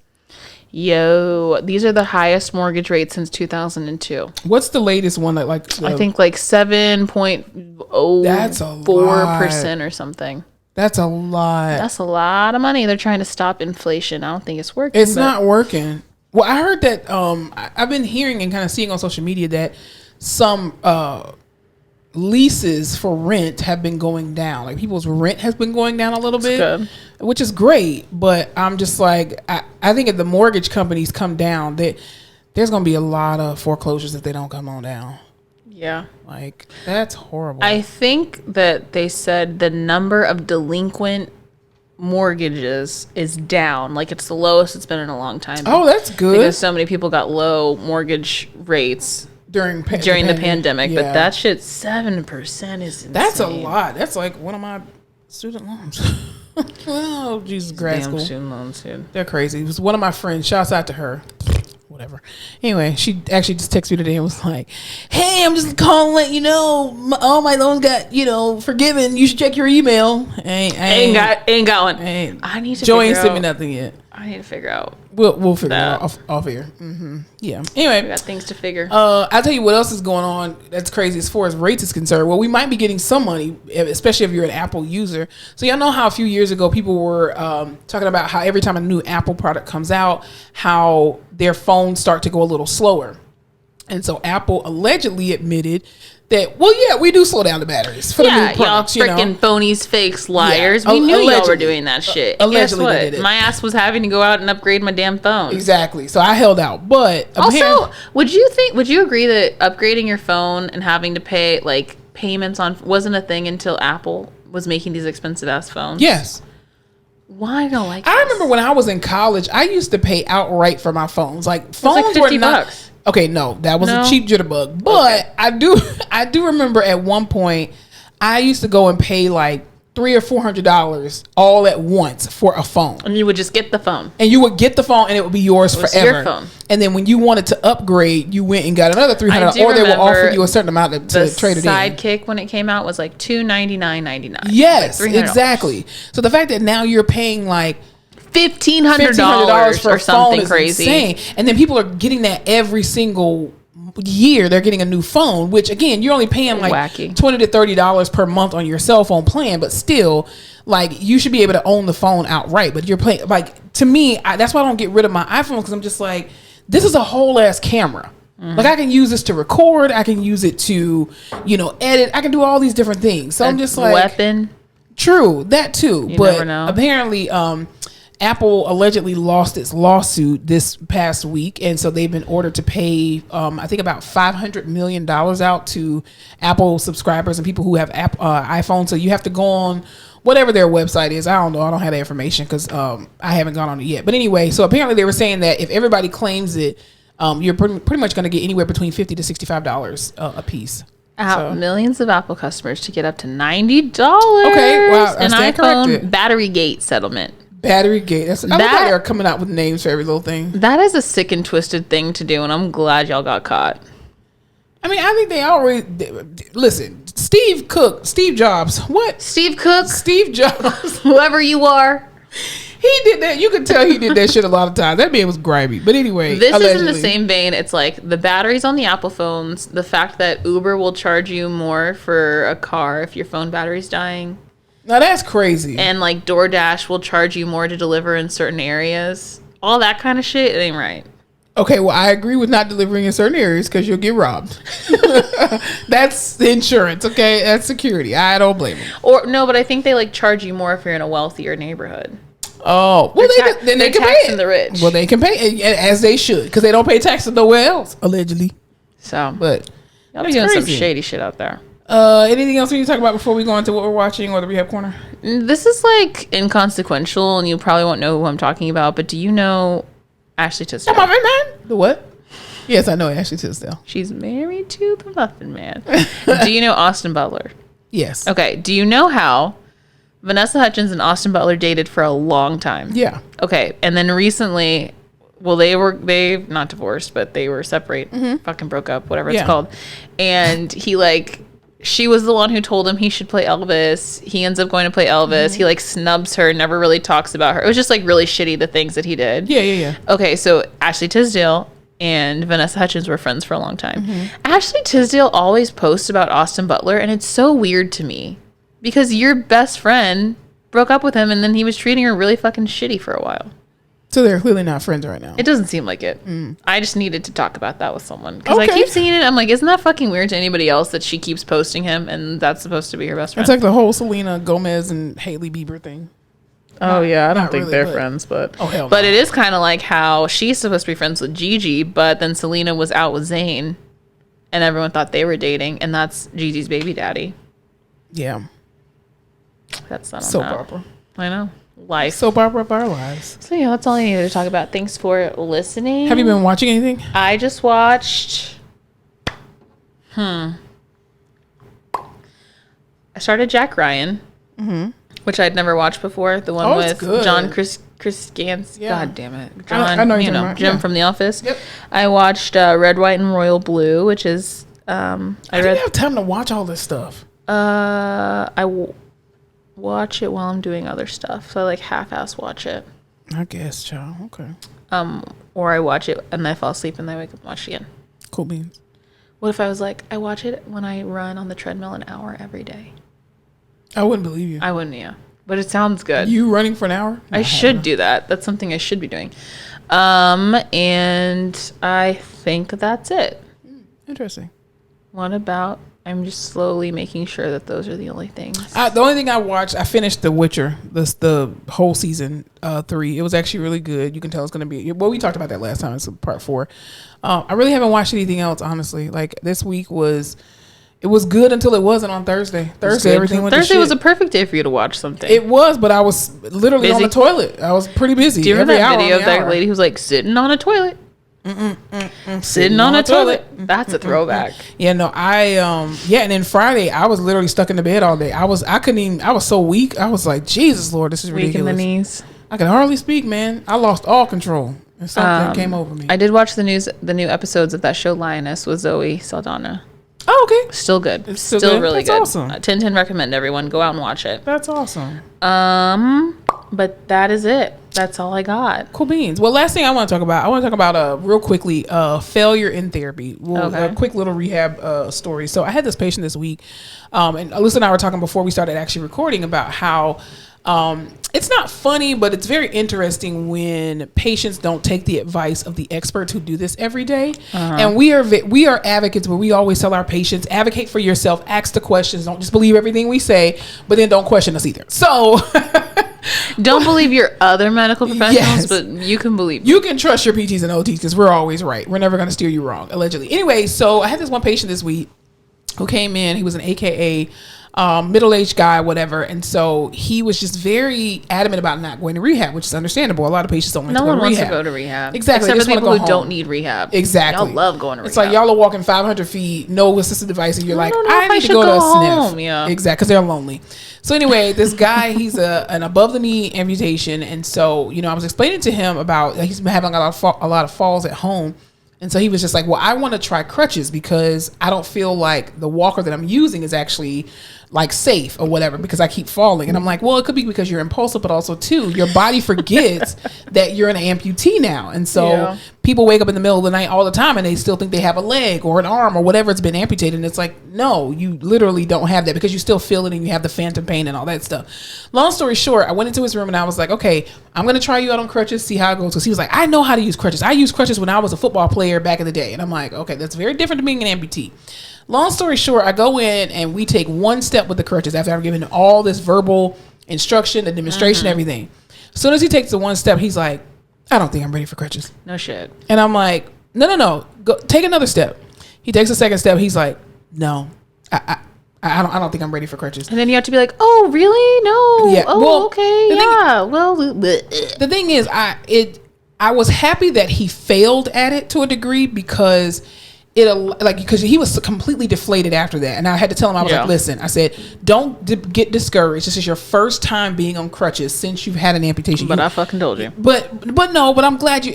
Yo, these are the highest mortgage rates since 2002. What's the latest one that I think 7.04% or something. That's a lot. That's a lot of money. They're trying to stop inflation. I don't think it's working. It's not working. Well, I heard that I've been hearing and kind of seeing on social media that some leases for rent have been going down. Like, people's rent has been going down a little bit, good. Which is great. But I'm just like, I think if the mortgage companies come down, there's going to be a lot of foreclosures if they don't come on down. Yeah. Like, that's horrible. I think that they said the number of delinquent mortgages is down. Like, it's the lowest it's been in a long time. Oh, that's good. Because so many people got low mortgage rates during the pandemic. Yeah. But that shit, 7% is insane. That's a lot. That's like one of my student loans. Oh, Jesus, grad school. Student loans, dude. They're crazy. It was one of my friends. Shouts out to her. Whatever. Anyway, she actually just texted me today and was like, "Hey, I'm just calling to let you know all my loans got, forgiven. You should check your email." Ain't got one. I need to. Joy ain't sent me nothing yet. I need to figure out. We'll figure it out off here. Mm-hmm. Yeah. Anyway, we got things to figure. I'll tell you what else is going on that's crazy as far as rates is concerned. Well, we might be getting some money, especially if you're an Apple user. So y'all know how a few years ago people were talking about how every time a new Apple product comes out, how their phones start to go a little slower. And so Apple allegedly admitted that, well, yeah, we do slow down the batteries for the new products. Y'all freaking phonies, fakes, liars. We knew y'all were doing that shit. Allegedly, guess what? My ass was having to go out and upgrade my damn phone. Exactly. So I held out. But also, would you agree that upgrading your phone and having to pay like payments on wasn't a thing until Apple was making these expensive ass phones? Yes. Why don't like? I remember when I was in college, I used to pay outright for my phones. Like phones were not. $50. Okay, no, that was a cheap jitterbug. But okay. I do remember at one point I used to go and pay like $300 or $400 all at once for a phone. And you would just get the phone. And you would get the phone and it would be yours forever. Your phone. And then when you wanted to upgrade, you went and got another $300 or they will offer you a certain amount to trade it in. The Sidekick when it came out was like $299.99. Yes, like exactly. So the fact that now you're paying like $1,500 for something crazy, insane. And then people are getting that every single year. They're getting a new phone, which again, you're only paying like $20 to $30 per month on your cell phone plan, but still, like, you should be able to own the phone outright. But you're paying, like, to me, that's why I don't get rid of my iPhone, because I'm just like, this is a whole ass camera. Mm-hmm. Like, I can use this to record, I can use it to, edit, I can do all these different things. So I'm just like, weapon. True, that too. You but never know. Apparently, Apple allegedly lost its lawsuit this past week, and so they've been ordered to pay, I think, about $500 million out to Apple subscribers and people who have iPhones. So you have to go on whatever their website is. I don't know. I don't have the information because I haven't gone on it yet. But anyway, so apparently they were saying that if everybody claims it, you're pretty much going to get anywhere between $50 to $65 a piece. Millions of Apple customers to get up to $90. Okay, wow, an iPhone battery gate settlement. Battery gate. I love how they're coming out with names for every little thing. That is a sick and twisted thing to do, and I'm glad y'all got caught. I mean, I think they already... Listen, Steve Jobs. What? Steve Cook? Steve Jobs. Whoever you are. He did that. You could tell he did that shit a lot of times. That man was grimy. But anyway, this allegedly is in the same vein. It's like the batteries on the Apple phones, the fact that Uber will charge you more for a car if your phone battery's dying. Now that's crazy. And like DoorDash will charge you more to deliver in certain areas. All that kind of shit, it ain't right. Okay, well, I agree with not delivering in certain areas because you'll get robbed. That's insurance, okay? That's security. I don't blame them. Or no, but I think they like charge you more if you're in a wealthier neighborhood. Oh, well, then they can pay it. The rich. Well, they can pay it as they should because they don't pay taxes nowhere else, allegedly. So, but y'all be doing some shady shit out there. Anything else we need to talk about before we go into what we're watching or the Rehab Corner? This is like inconsequential, and you probably won't know who I'm talking about. But do you know Ashley Tisdale? Come on, man. The what? Yes, I know Ashley Tisdale. She's married to the Muffin Man. Do you know Austin Butler? Yes. Okay. Do you know how Vanessa Hudgens and Austin Butler dated for a long time? Yeah. Okay. And then recently, well, they not divorced, but they were separate, fucking broke up, whatever it's called. And she was the one who told him he should play Elvis. He ends up going to play Elvis. He snubs her, never really talks about her. It was just really shitty, the things that he did. Yeah. Okay, so Ashley Tisdale and Vanessa Hudgens were friends for a long time. Ashley Tisdale always posts about Austin Butler, and it's so weird to me because your best friend broke up with him, and then he was treating her really fucking shitty for a while. So they're clearly not friends right now. It doesn't seem like it. I just needed to talk about that with someone. Because I keep seeing it. I'm like, isn't that fucking weird to anybody else that she keeps posting him and that's supposed to be her best friend? It's like the whole Selena Gomez and Hailey Bieber thing. Oh, yeah. I don't think they're friends. But oh, hell no. But it is kind of like how she's supposed to be friends with Gigi, but then Selena was out with Zayn. and everyone thought they were dating, and that's Gigi's baby daddy. Yeah. That's not soap opera. I know. Life. Soap opera of our lives. So yeah, that's all I needed to talk about. Thanks for listening. Have you been watching anything? I just watched. I started Jack Ryan, which I'd never watched before. The one with John Krasinski. Yeah. God damn it, John. I know Jim from The Office. Yep. I watched Red, White, and Royal Blue, which is I didn't have time to watch all this stuff. Watch it while I'm doing other stuff. So I like half-ass watch it. I guess, child. Okay. Or I watch it and I fall asleep and then I wake up and watch it again. Cool beans. What if I was like, I watch it when I run on the treadmill an hour every day? I wouldn't believe you. I wouldn't, yeah. But it sounds good. You running for an hour? I should do that. That's something I should be doing. And I think that's it. Interesting. What about... I'm just slowly making sure that those are the only things. The only thing I watched, I finished The Witcher, the whole season 3. It was actually really good. You can tell it's going to be... Well, we talked about that last time. It's part 4. I really haven't watched anything else, honestly. Like, this week was... It was good until it wasn't on Thursday. Everything went to shit. Thursday was a perfect day for you to watch something. It was, but I was literally on the toilet. I was pretty busy. Do you remember that video of that lady who's like sitting on a toilet? Sitting on a toilet. That's a throwback. Yeah, no, and then Friday I was literally stuck in the bed all day. I was so weak. I was like, Jesus Lord, this is ridiculous. Weak in the knees. I could hardly speak, man. I lost all control. And something came over me. I did watch the new episodes of that show Lioness with Zoe Saldana. Oh, okay. Still good. It's still good? Really That's good. Awesome. 10/10 recommend everyone go out and watch it. That's awesome. But that is it. That's all I got. Cool beans. Well, last thing I want to talk about, real quickly, failure in therapy. A quick little rehab story. So I had this patient this week, and Alyssa and I were talking before we started actually recording about how it's not funny, but it's very interesting when patients don't take the advice of the experts who do this every day. And we are advocates where we always tell our patients, advocate for yourself, ask the questions, don't just believe everything we say, but then don't question us either. So don't believe your other medical professionals, but you can believe. You can trust your PTs and OTs because we're always right. We're never going to steer you wrong, allegedly. Anyway, so I had this one patient this week who came in. He was an AKA middle-aged guy, whatever. And so he was just very adamant about not going to rehab, which is understandable. A lot of patients don't want to go to rehab. No one wants to go to rehab. Exactly. Except for people who don't need rehab. Exactly. Y'all love going to rehab. It's like y'all are walking 500 feet, no assistive device, and you're like, I need to go to a sniff. Yeah. Exactly, because they're lonely. So anyway, this guy, he's an above-the-knee amputation. And so, I was explaining to him about, he's been having a lot of falls at home. And so he was just like, well, I want to try crutches because I don't feel like the walker that I'm using is actually like safe or whatever because I keep falling. And I'm like, well, it could be because you're impulsive, but also too, your body forgets that you're an amputee now. And so people wake up in the middle of the night all the time and they still think they have a leg or an arm or whatever it's been amputated. And it's like, no, you literally don't have that because you still feel it and you have the phantom pain and all that stuff. Long story short, I went into his room and I was like, okay, I'm going to try you out on crutches, see how it goes. Because he was like, I know how to use crutches. I used crutches when I was a football player back in the day. And I'm like, okay, that's very different than being an amputee. Long story short, I go in and we take one step with the crutches after I've given all this verbal instruction, the demonstration, everything. As soon as he takes the one step, he's like, I don't think I'm ready for crutches. No shit. And I'm like, no. Go take another step. He takes a second step. He's like, no, I don't think I'm ready for crutches. And then you have to be like, oh, really? No. Yeah. Oh, well, okay. Yeah. The thing is, I was happy that he failed at it to a degree because because he was completely deflated after that. And I had to tell him, I was like, listen, I said, don't get discouraged. This is your first time being on crutches since you've had an amputation. But I fucking told you. But I'm glad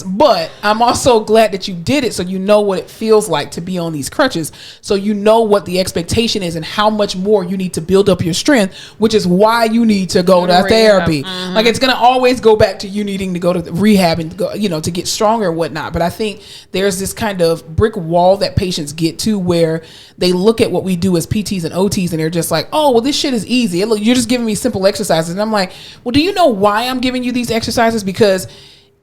but I'm also glad that you did it so you know what it feels like to be on these crutches. So you know what the expectation is and how much more you need to build up your strength, which is why you need to go to therapy. Mm-hmm. Like it's going to always go back to you needing to go to rehab and go, to get stronger and whatnot. But I think there's this kind of brick wall that patients get to where they look at what we do as PTs and OTs and they're just like, oh, well, this shit is easy. You're just giving me simple exercises. And I'm like, well, do you know why I'm giving you these exercises? Because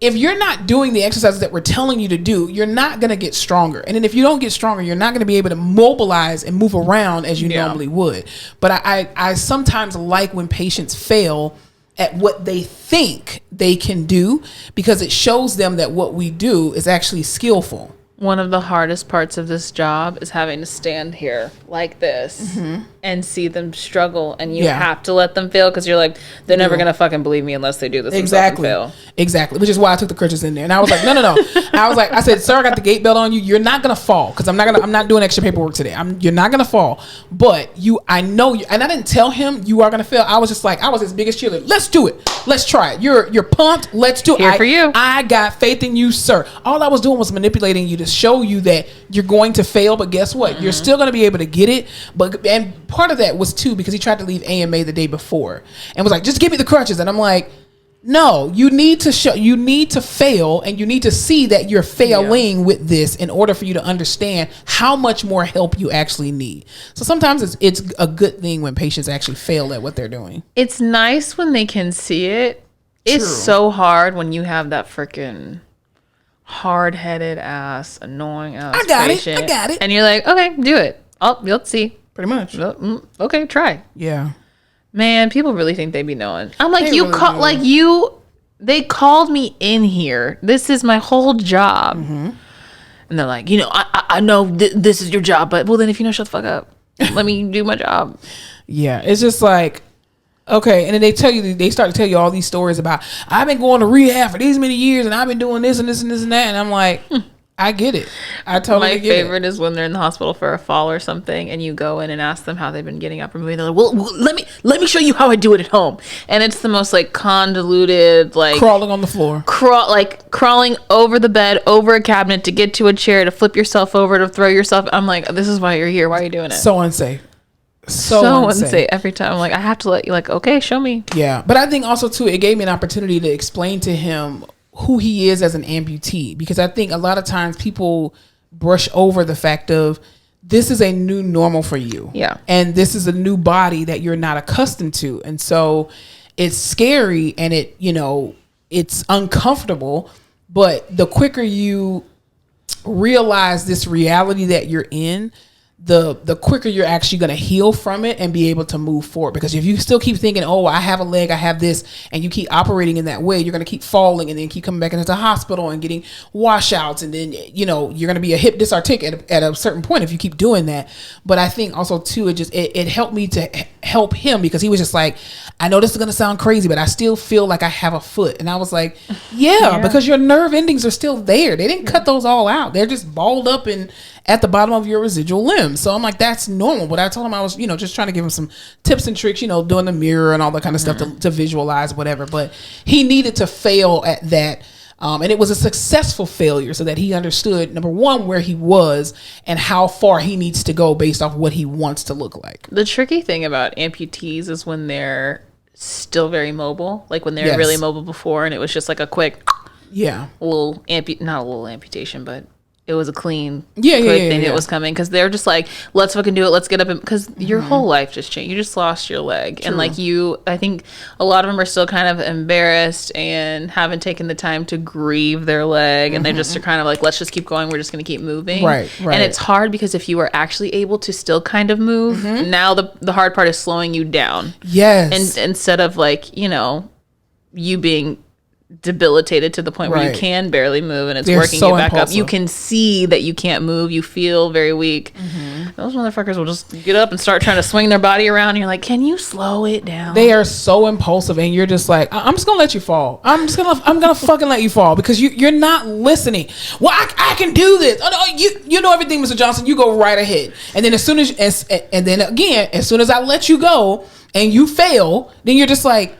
if you're not doing the exercises that we're telling you to do, you're not going to get stronger. And then if you don't get stronger, you're not going to be able to mobilize and move around as you normally would. But I sometimes like when patients fail at what they think they can do because it shows them that what we do is actually skillful. One of the hardest parts of this job is having to stand here like this and see them struggle, and you have to let them fail because you're like, they're never gonna fucking believe me unless they do this. Exactly. And fail. Exactly. Which is why I took the crutches in there, and I was like, no. I said, sir, I got the gate belt on you. You're not gonna fall because I'm not doing extra paperwork today. You're not gonna fall, but I know you. And I didn't tell him you are gonna fail. I was just like, I was his biggest cheerleader. Let's do it. Let's try it. You're pumped. Let's do it. Here for you. I got faith in you, sir. All I was doing was manipulating you to show you that you're going to fail, but guess what? You're still going to be able to get it. And part of that was too because he tried to leave AMA the day before and was like, just give me the crutches. And I'm like, no, you need to fail, and you need to see that you're failing with this in order for you to understand how much more help you actually need. So sometimes it's a good thing when patients actually fail at what they're doing. It's nice when they can see it. It's so hard when you have that freaking hard-headed ass, annoying ass patient. I got it. And you're like, okay, do it. Oh, let's see. Pretty much. Okay, try. Yeah. Man, people really think they be knowing. I'm like, they called me in here. This is my whole job. And they're like, I know this is your job, but well, then if you know, shut the fuck up. Let me do my job. Yeah, it's just like, okay, and then they start to tell you all these stories about, I've been going to rehab for these many years, and I've been doing this and this and this and that, and I'm like, I get it. I totally get it. My favorite is when they're in the hospital for a fall or something, and you go in and ask them how they've been getting up and moving. They're like, well, let me show you how I do it at home, and it's the most like convoluted, like crawling on the floor, crawling over the bed, over a cabinet to get to a chair, to flip yourself over, to throw yourself. I'm like, this is why you're here. Why are you doing it? So unsafe. So unsafe. Every time I'm like, I have to let you, like, okay, show me. Yeah, but I think also too, it gave me an opportunity to explain to him who he is as an amputee, because I think a lot of times people brush over the fact of, this is a new normal for you. Yeah. And this is a new body that you're not accustomed to. And so it's scary, and it's uncomfortable, but the quicker you realize this reality that you're in, the quicker you're actually going to heal from it and be able to move forward. Because if you still keep thinking, oh, I have a leg, I have this, and you keep operating in that way, you're going to keep falling and then keep coming back into the hospital and getting washouts. And then, you're going to be a hip dysartic at a certain point if you keep doing that. But I think also too, it helped me to help him, because he was just like, I know this is going to sound crazy, but I still feel like I have a foot. And I was like, yeah. Because your nerve endings are still there. They didn't cut those all out. They're just balled up and at the bottom of your residual limbs. So I'm like, that's normal. But I told him I was, just trying to give him some tips and tricks, doing the mirror and all that kind of stuff to visualize whatever. But he needed to fail at that. And it was a successful failure, so that he understood, number one, where he was and how far he needs to go based off what he wants to look like. The tricky thing about amputees is when they're still very mobile, like when they were really mobile before, and it was just like a quick, not a little amputation, but it was a clean, quick thing that was coming, because they're just like, let's fucking do it, let's get up, because your whole life just changed. You just lost your leg. True. And like I think a lot of them are still kind of embarrassed and haven't taken the time to grieve their leg, and they just are kind of like, let's just keep going, we're just going to keep moving. Right. And it's hard, because if you are actually able to still kind of move, now the hard part is slowing you down. Yes. And instead of like, you being debilitated to the point where you can barely move, and it's working you back up. You can see that you can't move. You feel very weak. Those motherfuckers will just get up and start trying to swing their body around. And you're like, can you slow it down? They are so impulsive, and you're just like, I'm just gonna let you fall. I'm gonna fucking let you fall, because you're not listening. Well, I can do this. Oh, no, you know everything, Mr. Johnson. You go right ahead. And then as soon as I let you go and you fail, then you're just like,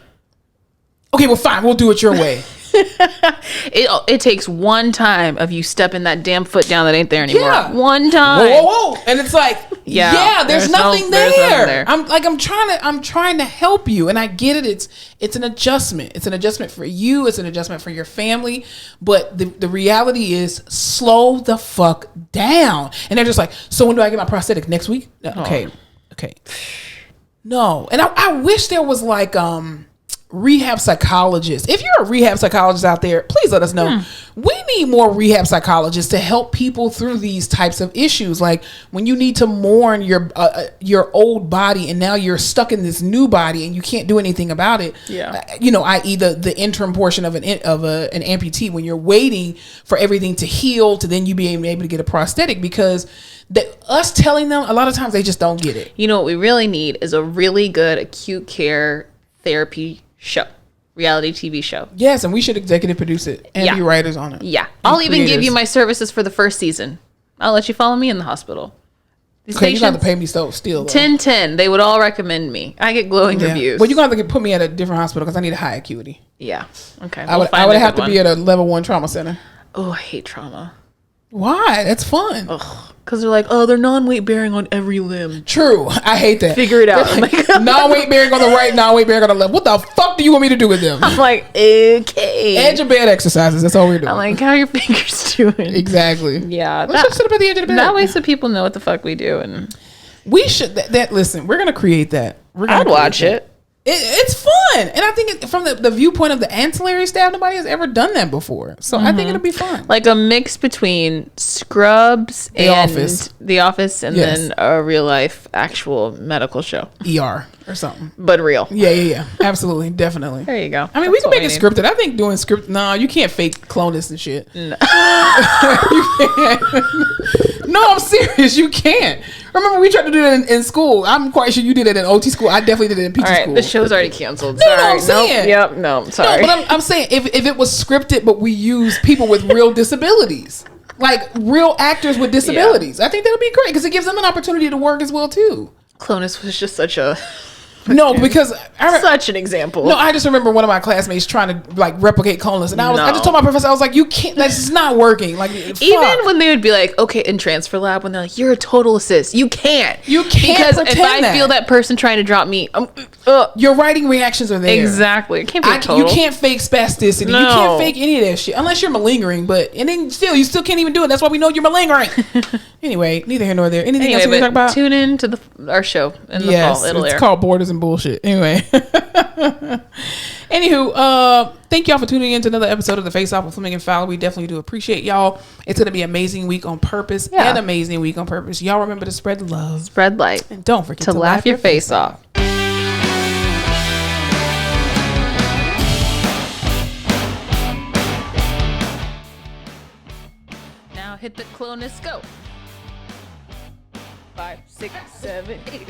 okay, well, fine, we'll do it your way. It takes one time of you stepping that damn foot down that ain't there anymore. Yeah. One time. Whoa. And it's like, there's nothing there. I'm trying to help you. And I get it. It's an adjustment. It's an adjustment for you. It's an adjustment for your family. But the reality is, slow the fuck down. And they're just like, so when do I get my prosthetic? Next week? Okay. No. And I wish there was like, rehab psychologists. If you're a rehab psychologist out there, please let us know. We need more rehab psychologists to help people through these types of issues. Like when you need to mourn your old body and now you're stuck in this new body and you can't do anything about it. Yeah. I.e. the interim portion of an amputee, when you're waiting for everything to heal to then you being able to get a prosthetic, because us telling them, a lot of times they just don't get it. You know what we really need is a really good acute care therapy show, reality TV show. Yes, and we should executive produce it and be writers on it. Yeah. I'll even give you my services for the first season. I'll let you follow me in the hospital. Okay, you got to pay me still. 10/10. They would all recommend me. I get glowing reviews. Well, you're going to have to put me at a different hospital because I need a high acuity. Yeah. Okay. I would have to be at a level 1 trauma center. Oh, I hate trauma. Why? That's fun. Because they're like, they're non-weight bearing on every limb. True. I hate that. Figure it out. Like, non-weight bearing on the right, non-weight bearing on the left. What the fuck do you want me to do with them? I'm like, okay. Edge of bed exercises. That's all we're doing. I'm like, how are your fingers doing? Exactly. Yeah. Let's just sit up at the edge of the bed. That way so people know what the fuck we do. And we should, listen, we're going to create that. I'd watch it. It's fun. And I think from the viewpoint of the ancillary staff, nobody has ever done that before. So I think it'll be fun. Like a mix between Scrubs and The Office and then a real life actual medical show. ER or something. But real. Yeah. Absolutely. Definitely. There you go. I mean, we can make it scripted. I think doing script. No, you can't fake clone this and shit. No. You can't. No, I'm serious. You can't. Remember, we tried to do that in school. I'm quite sure you did it in OT school. I definitely did it in PT school. The show's already canceled. No, I'm saying. Nope. Yep. No, sorry. No, but I'm saying if it was scripted, but we use people with real disabilities, like real actors with disabilities, I think that would be great because it gives them an opportunity to work as well too. Clonus was just such a No, because such an example. No, I just remember one of my classmates trying to like replicate Conus, and I just told my professor, I was like, "You can't. That's just not working." Like, even when they would be like, "Okay," in transfer lab, when they're like, "You're a total assist," you can't because if I feel that person trying to drop me, your writing reactions are there. Exactly. It can't be total. You can't fake spasticity. No. You can't fake any of that shit unless you're malingering. But and then you still can't even do it. That's why we know you're malingering. Anyway, neither here nor there. Anything else we talk about? Tune in to our show in the fall. It'll air. It's called Borders and Bullshit. Anyway. Anywho, thank y'all for tuning in to another episode of the Face Off with Fleming and Fowler. We definitely do appreciate y'all. It's going to be an amazing week on purpose. An amazing week on purpose. Y'all remember to spread love, spread light, and don't forget to laugh your face off. Now hit the clonus go. 5, 6, 7, 8.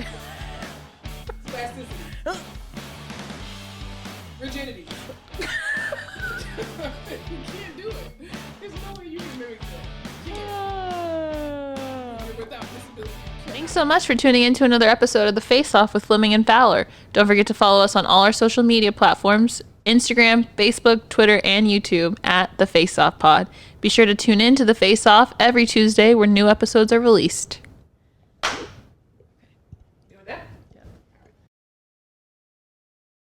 Rigidity. You can't do it. There's no way you can mimic that. Without disability. Thanks so much for tuning in to another episode of The Face Off with Fleming and Fowler. Don't forget to follow us on all our social media platforms, Instagram, Facebook, Twitter, and YouTube at The Face Off Pod. Be sure to tune in to The Face Off every Tuesday where new episodes are released.